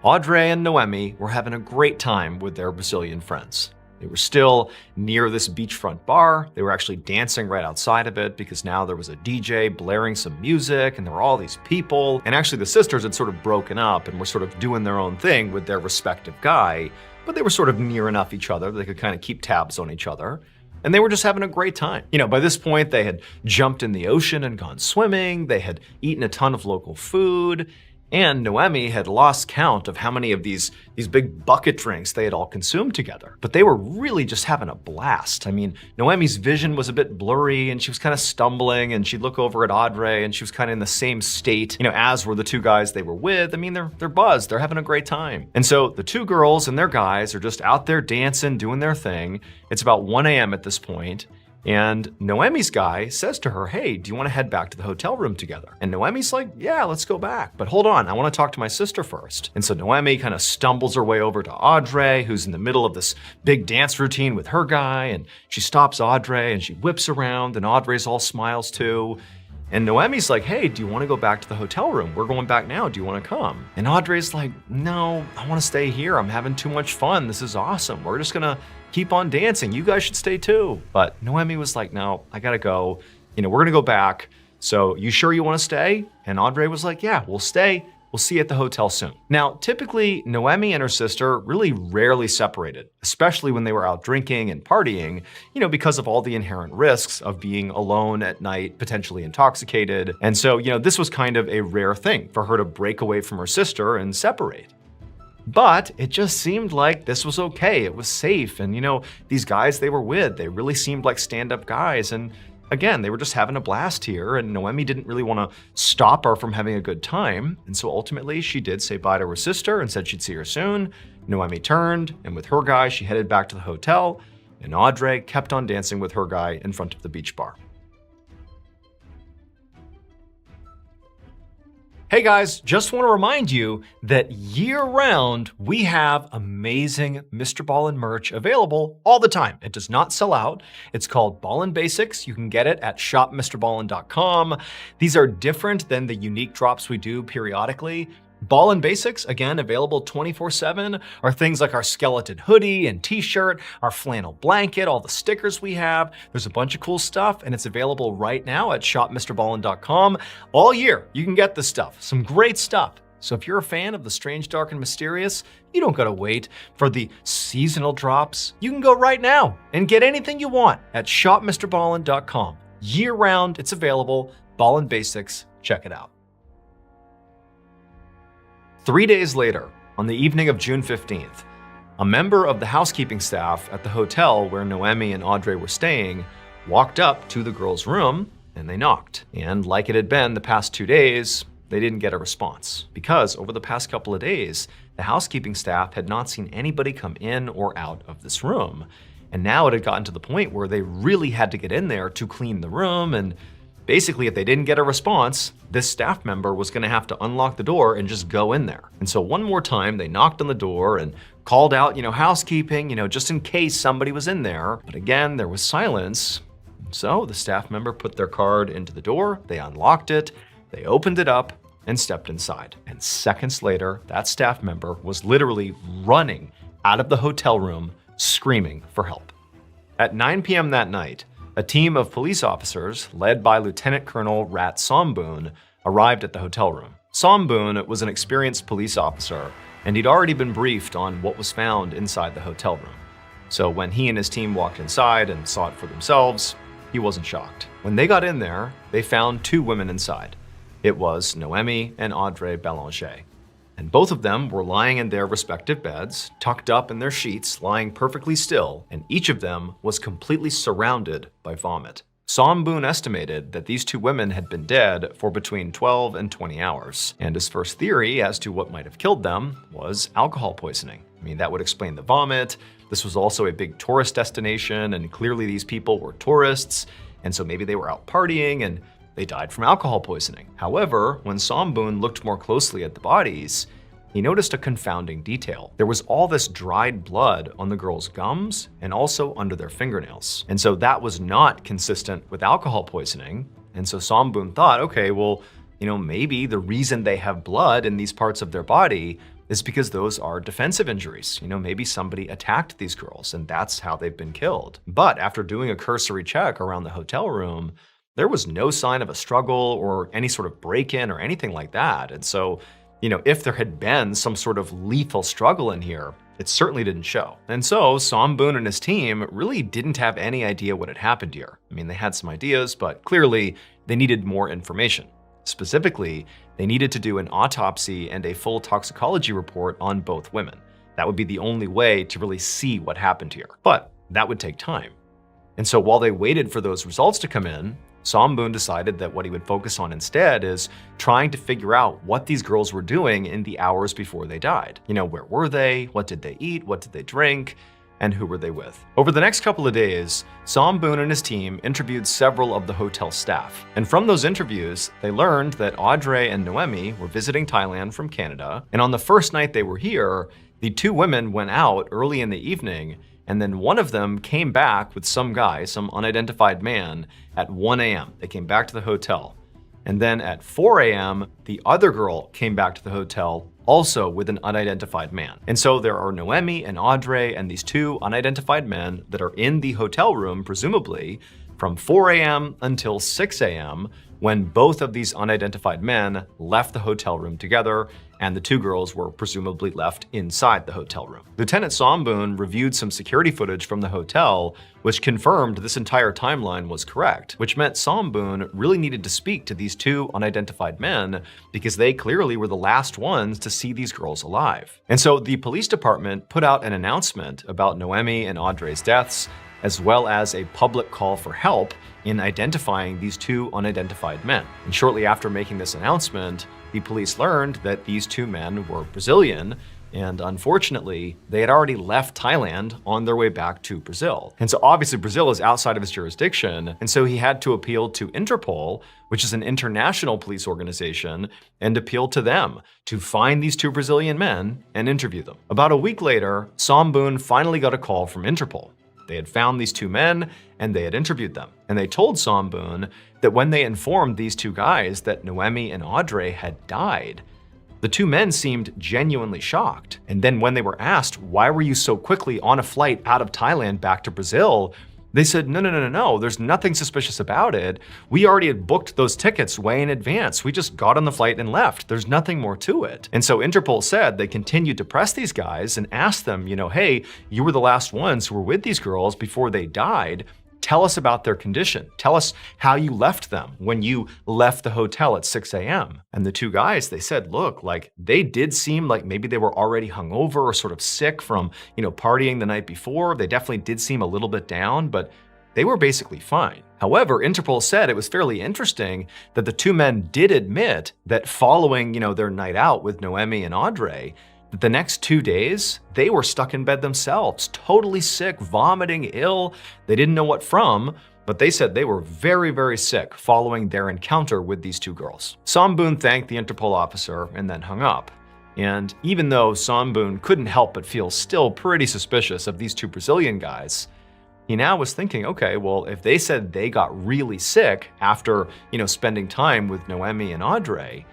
Audrey and Noemi were having a great time with their Brazilian friends. They were still near this beachfront bar. They were actually dancing right outside of it because now there was a DJ blaring some music and there were all these people. And actually the sisters had sort of broken up and were sort of doing their own thing with their respective guy, but they were sort of near enough each other that they could kind of keep tabs on each other. And they were just having a great time. By this point, they had jumped in the ocean and gone swimming. They had eaten a ton of local food. And Noemi had lost count of how many of these big bucket drinks they had all consumed together. But they were really just having a blast. I mean, Noemi's vision was a bit blurry and she was kind of stumbling, and she'd look over at Audrey and she was kind of in the same state, as were the two guys they were with. I mean, they're buzzed, they're having a great time. And so the two girls and their guys are just out there dancing, doing their thing. It's about 1 a.m. at this point. And Noemi's guy says to her, hey, do you want to head back to the hotel room together? And Noemi's like, yeah, let's go back. But hold on, I want to talk to my sister first. And so Noemi kind of stumbles her way over to Audrey, who's in the middle of this big dance routine with her guy. And she stops Audrey and she whips around, and Audrey's all smiles too. And Noemi's like, hey, do you want to go back to the hotel room? We're going back now. Do you want to come? And Audrey's like, no, I want to stay here. I'm having too much fun. This is awesome. We're just going to keep on dancing. You guys should stay too. But Noemi was like, no, I got to go. We're going to go back. So you sure you want to stay? And Audrey was like, yeah, we'll stay. We'll see you at the hotel soon. Now, typically, Noemi and her sister really rarely separated, especially when they were out drinking and partying, because of all the inherent risks of being alone at night, potentially intoxicated. And so, this was kind of a rare thing for her to break away from her sister and separate. But it just seemed like this was okay. It was safe. And, these guys they were with, they really seemed like stand-up guys. And again, they were just having a blast here, and Noemi didn't really want to stop her from having a good time. And so ultimately, she did say bye to her sister and said she'd see her soon. Noemi turned, and with her guy, she headed back to the hotel, and Audrey kept on dancing with her guy in front of the beach bar. Hey guys, just want to remind you that year-round, we have amazing MrBallen merch available all the time. It does not sell out. It's called Ballin Basics. You can get it at shopmrballen.com. These are different than the unique drops we do periodically. Ballin Basics, again, available 24/7, are things like our skeleton hoodie and t-shirt, our flannel blanket, all the stickers we have. There's a bunch of cool stuff, and it's available right now at shopmrballen.com. All year, you can get this stuff, some great stuff. So if you're a fan of the strange, dark, and mysterious, you don't gotta wait for the seasonal drops. You can go right now and get anything you want at shopmrballen.com. Year-round, it's available. Ballin Basics, Check it out. 3 days later, on the evening of June 15th, a member of the housekeeping staff at the hotel where Noemi and Audrey were staying walked up to the girls' room and they knocked. And like it had been the past 2 days, they didn't get a response because over the past couple of days, the housekeeping staff had not seen anybody come in or out of this room. And now it had gotten to the point where they really had to get in there to clean the room. And basically, if they didn't get a response, this staff member was gonna have to unlock the door and just go in there. And so one more time, they knocked on the door and called out, housekeeping, just in case somebody was in there. But again, there was silence. So the staff member put their card into the door, they unlocked it, they opened it up and stepped inside. And seconds later, that staff member was literally running out of the hotel room, screaming for help. At 9 p.m. that night, a team of police officers, led by Lieutenant Colonel Rat Somboon, arrived at the hotel room. Somboon was an experienced police officer, and he'd already been briefed on what was found inside the hotel room. So when he and his team walked inside and saw it for themselves, he wasn't shocked. When they got in there, they found 2 women inside. It was Noemi and Audrey Belanger. And both of them were lying in their respective beds, tucked up in their sheets, lying perfectly still, and each of them was completely surrounded by vomit. Somboon estimated that these 2 women had been dead for between 12 and 20 hours, and his first theory as to what might have killed them was alcohol poisoning. That would explain the vomit. This was also a big tourist destination, and clearly these people were tourists, and so maybe they were out partying and they died from alcohol poisoning. However, when Somboon looked more closely at the bodies, he noticed a confounding detail. There was all this dried blood on the girls' gums and also under their fingernails. And so that was not consistent with alcohol poisoning. And so Somboon thought, okay, well, maybe the reason they have blood in these parts of their body is because those are defensive injuries. Maybe somebody attacked these girls and that's how they've been killed. But after doing a cursory check around the hotel room, there was no sign of a struggle or any sort of break-in or anything like that. And so, if there had been some sort of lethal struggle in here, it certainly didn't show. And so Somboon and his team really didn't have any idea what had happened here. They had some ideas, but clearly they needed more information. Specifically, they needed to do an autopsy and a full toxicology report on both women. That would be the only way to really see what happened here. But that would take time. And so while they waited for those results to come in, Somboon decided that what he would focus on instead is trying to figure out what these girls were doing in the hours before they died. Where were they? What did they eat? What did they drink? And who were they with? Over the next couple of days, Somboon and his team interviewed several of the hotel staff. And from those interviews, they learned that Audrey and Noemi were visiting Thailand from Canada. And on the first night they were here, the 2 women went out early in the evening, and then one of them came back with some guy, some unidentified man, at 1 a.m. They came back to the hotel. And then at 4 a.m., the other girl came back to the hotel, also with an unidentified man. And so there are Noemi and Audrey and these 2 unidentified men that are in the hotel room, presumably, from 4 a.m. until 6 a.m., when both of these unidentified men left the hotel room together, and the 2 girls were presumably left inside the hotel room. Lieutenant Somboon reviewed some security footage from the hotel, which confirmed this entire timeline was correct, which meant Somboon really needed to speak to these 2 unidentified men because they clearly were the last ones to see these girls alive. And so the police department put out an announcement about Noemi and Audrey's deaths, as well as a public call for help in identifying these 2 unidentified men. And shortly after making this announcement, the police learned that these 2 men were Brazilian, and unfortunately, they had already left Thailand on their way back to Brazil. And so obviously Brazil is outside of his jurisdiction, and so he had to appeal to Interpol, which is an international police organization, and appeal to them to find these 2 Brazilian men and interview them. About a week later, Somboon finally got a call from Interpol. They had found these 2 men and they had interviewed them. And they told Somboon that when they informed these 2 guys that Noemi and Audrey had died, the 2 men seemed genuinely shocked. And then when they were asked, why were you so quickly on a flight out of Thailand back to Brazil? They said, no, there's nothing suspicious about it. We already had booked those tickets way in advance. We just got on the flight and left. There's nothing more to it. And so Interpol said they continued to press these guys and asked them, hey, you were the last ones who were with these girls before they died. Tell us about their condition. Tell us how you left them when you left the hotel at 6 a.m. And the two guys, they said, look, like they did seem like maybe they were already hungover or sort of sick from, partying the night before. They definitely did seem a little bit down, but they were basically fine. However, Interpol said it was fairly interesting that the two men did admit that following, their night out with Noemi and Audrey, that the next 2 days, they were stuck in bed themselves, totally sick, vomiting, ill. They didn't know what from, but they said they were very, very sick following their encounter with these two girls. Samboon thanked the Interpol officer and then hung up. And even though Samboon couldn't help but feel still pretty suspicious of these two Brazilian guys, he now was thinking, okay, well, if they said they got really sick after, spending time with Noemi and Audrey,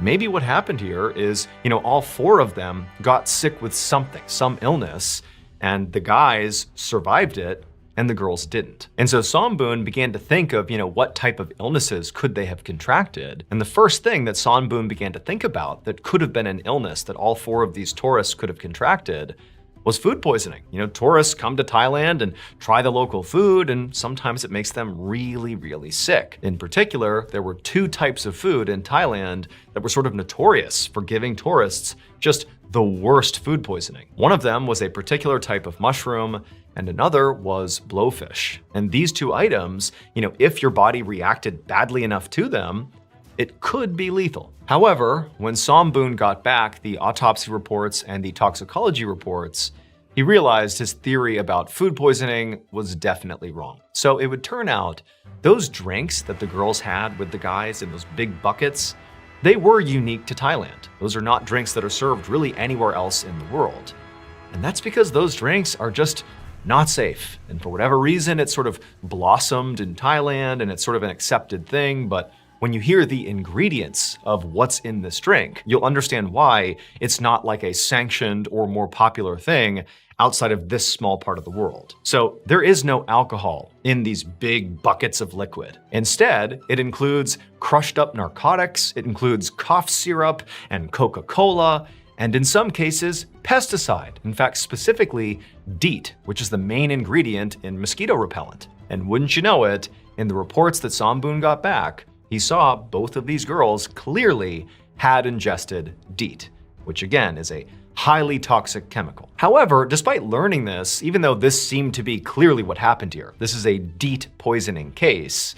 maybe what happened here is, all four of them got sick with something, some illness, and the guys survived it and the girls didn't. And so Samboon began to think of, what type of illnesses could they have contracted? And the first thing that Samboon began to think about that could have been an illness that all four of these tourists could have contracted was food poisoning. Tourists come to Thailand and try the local food, and sometimes it makes them really, really sick. In particular, there were two types of food in Thailand that were sort of notorious for giving tourists just the worst food poisoning. One of them was a particular type of mushroom, and another was blowfish. And these two items, if your body reacted badly enough to them, it could be lethal. However, when Samboon got back the autopsy reports and the toxicology reports, he realized his theory about food poisoning was definitely wrong. So it would turn out those drinks that the girls had with the guys in those big buckets, they were unique to Thailand. Those are not drinks that are served really anywhere else in the world. And that's because those drinks are just not safe. And for whatever reason, it sort of blossomed in Thailand and it's sort of an accepted thing, but when you hear the ingredients of what's in this drink, you'll understand why it's not like a sanctioned or more popular thing outside of this small part of the world. So there is no alcohol in these big buckets of liquid. Instead, it includes crushed up narcotics, it includes cough syrup and Coca-Cola, and in some cases, pesticide. In fact, specifically DEET, which is the main ingredient in mosquito repellent. And wouldn't you know it, in the reports that Samboon got back, he saw both of these girls clearly had ingested DEET, which again is a highly toxic chemical. However, despite learning this, even though this seemed to be clearly what happened here, this is a DEET poisoning case,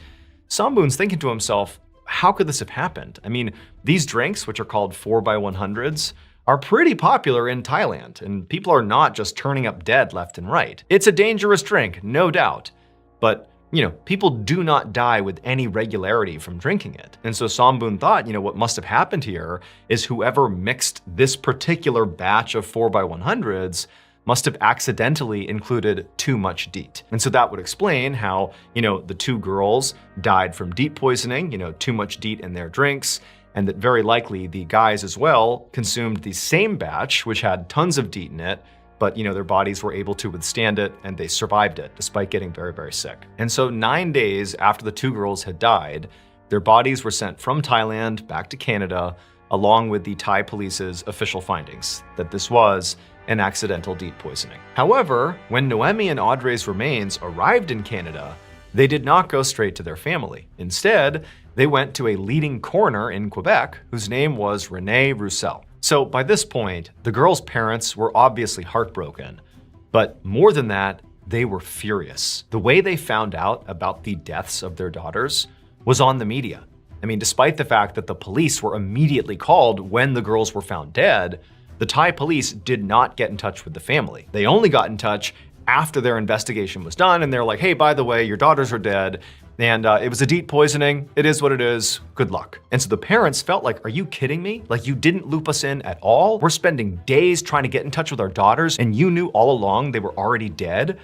Samboon's thinking to himself, how could this have happened? I mean, these drinks, which are called 4x100s, are pretty popular in Thailand, and people are not just turning up dead left and right. It's a dangerous drink, no doubt, but people do not die with any regularity from drinking it. And so Samboon thought, what must have happened here is whoever mixed this particular batch of 4x100s must have accidentally included too much DEET. And so that would explain how, the two girls died from DEET poisoning, too much DEET in their drinks, and that very likely the guys as well consumed the same batch, which had tons of DEET in it, but their bodies were able to withstand it and they survived it despite getting very, very sick. And so 9 days after the two girls had died, their bodies were sent from Thailand back to Canada, along with the Thai police's official findings that this was an accidental DEET poisoning. However, when Noemi and Audrey's remains arrived in Canada, they did not go straight to their family. Instead, they went to a leading coroner in Quebec whose name was René Roussel. So by this point, the girls' parents were obviously heartbroken, but more than that, they were furious. The way they found out about the deaths of their daughters was on the media. I mean, despite the fact that the police were immediately called when the girls were found dead, the Thai police did not get in touch with the family. They only got in touch after their investigation was done, and they're like, hey, by the way, your daughters are dead, and it was a DEET poisoning. It is what it is. Good luck. And so the parents felt like, are you kidding me? Like, you didn't loop us in at all? We're spending days trying to get in touch with our daughters, and you knew all along they were already dead?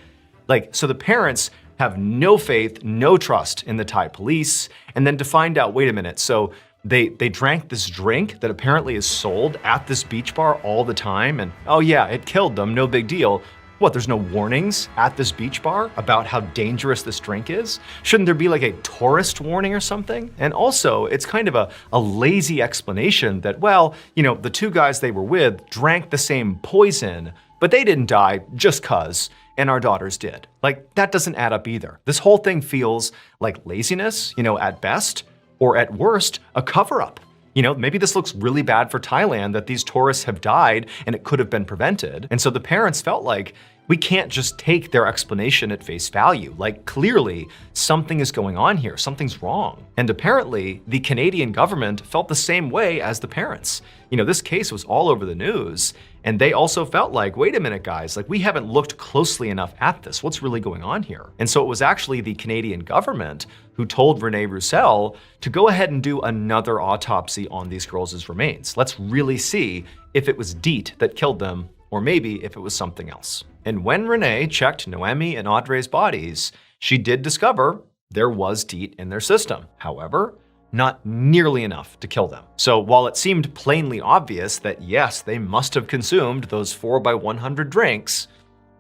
So the parents have no faith, no trust in the Thai police, and then to find out, wait a minute, so they drank this drink that apparently is sold at this beach bar all the time, and oh yeah, it killed them, no big deal. What, there's no warnings at this beach bar about how dangerous this drink is? Shouldn't there be like a tourist warning or something? And also, it's kind of a lazy explanation that, well, the two guys they were with drank the same poison, but they didn't die just 'cause, and our daughters did. Like, that doesn't add up either. This whole thing feels like laziness, at best, or at worst, a cover-up. Maybe this looks really bad for Thailand that these tourists have died and it could have been prevented. And so the parents felt like, we can't just take their explanation at face value. Like, clearly, something is going on here, something's wrong. And apparently, the Canadian government felt the same way as the parents. This case was all over the news, and they also felt like, wait a minute, guys, like, we haven't looked closely enough at this. What's really going on here? And so it was actually the Canadian government who told Rene Roussel to go ahead and do another autopsy on these girls' remains. Let's really see if it was DEET that killed them, or maybe if it was something else. And when Renee checked Noemi and Audrey's bodies, she did discover there was DEET in their system. However, not nearly enough to kill them. So while it seemed plainly obvious that yes, they must have consumed those 4x100 drinks,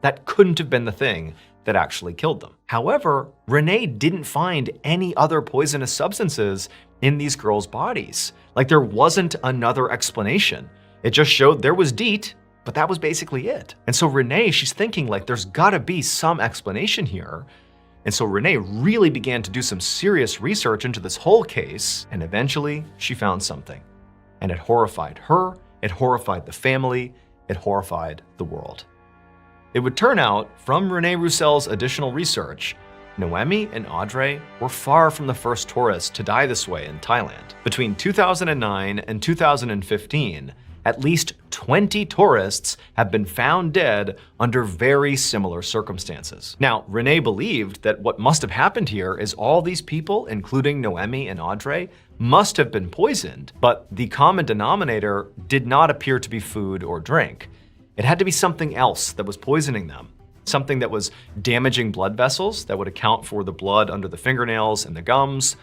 that couldn't have been the thing that actually killed them. However, Renee didn't find any other poisonous substances in these girls' bodies. Like, there wasn't another explanation. It just showed there was DEET, but that was basically it. And so Renee, she's thinking like, there's gotta be some explanation here. And so Renee really began to do some serious research into this whole case, and eventually she found something. And it horrified her, it horrified the family, it horrified the world. It would turn out, from Rene Roussel's additional research, Noemi and Audrey were far from the first tourists to die this way in Thailand. Between 2009 and 2015, at least 20 tourists have been found dead under very similar circumstances. Now, Renee believed that what must have happened here is all these people, including Noemi and Audrey, must have been poisoned, but the common denominator did not appear to be food or drink. It had to be something else that was poisoning them. Something that was damaging blood vessels that would account for the blood under the fingernails and the gums,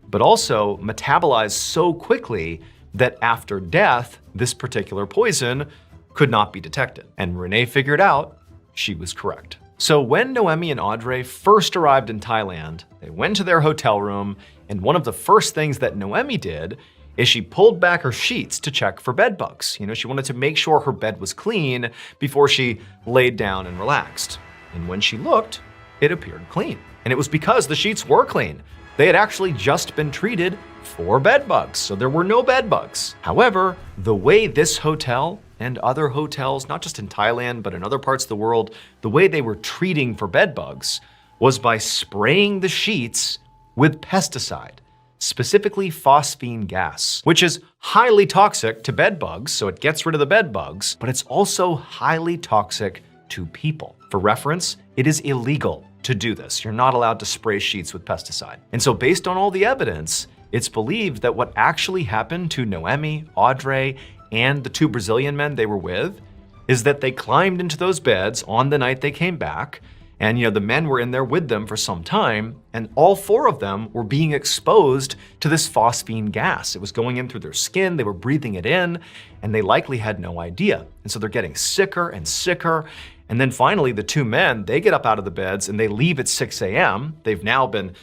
but also metabolized so quickly that after death, this particular poison could not be detected. And Renee figured out she was correct. So when Noemi and Audrey first arrived in Thailand, they went to their hotel room, and one of the first things that Noemi did is she pulled back her sheets to check for bed bugs. She wanted to make sure her bed was clean before she laid down and relaxed. And when she looked, it appeared clean. And it was because the sheets were clean. They had actually just been treated for bed bugs, so there were no bed bugs. However, the way this hotel and other hotels, not just in Thailand, but in other parts of the world, the way they were treating for bed bugs was by spraying the sheets with pesticide, specifically phosphine gas, which is highly toxic to bed bugs, so it gets rid of the bed bugs, but it's also highly toxic to people. For reference, it is illegal to do this. You're not allowed to spray sheets with pesticide. And so based on all the evidence, it's believed that what actually happened to Noemi, Audrey, and the two Brazilian men they were with is that they climbed into those beds on the night they came back, and the men were in there with them for some time, and all four of them were being exposed to this phosphine gas. It was going in through their skin, they were breathing it in, and they likely had no idea. And so they're getting sicker and sicker. And then finally, the two men, they get up out of the beds and they leave at 6 a.m. They've now been,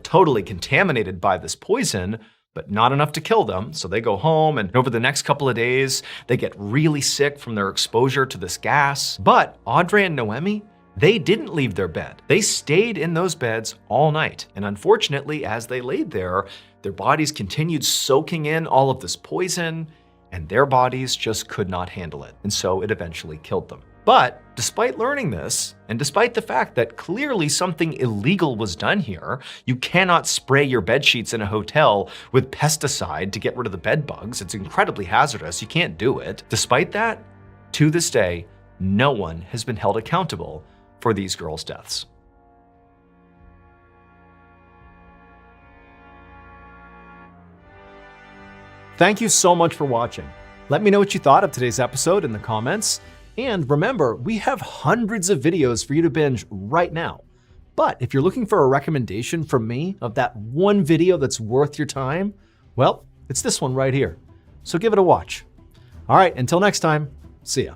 totally contaminated by this poison, but not enough to kill them. So they go home, and over the next couple of days, they get really sick from their exposure to this gas. But Audrey and Noemi, they didn't leave their bed. They stayed in those beds all night. And unfortunately, as they laid there, their bodies continued soaking in all of this poison, and their bodies just could not handle it. And so it eventually killed them. But despite learning this, and despite the fact that clearly something illegal was done here, you cannot spray your bed sheets in a hotel with pesticide to get rid of the bed bugs. It's incredibly hazardous. You can't do it. Despite that, to this day, no one has been held accountable for these girls' deaths. Thank you so much for watching. Let me know what you thought of today's episode in the comments. And remember, we have hundreds of videos for you to binge right now. But if you're looking for a recommendation from me of that one video that's worth your time, well, it's this one right here. So give it a watch. All right, until next time, see ya.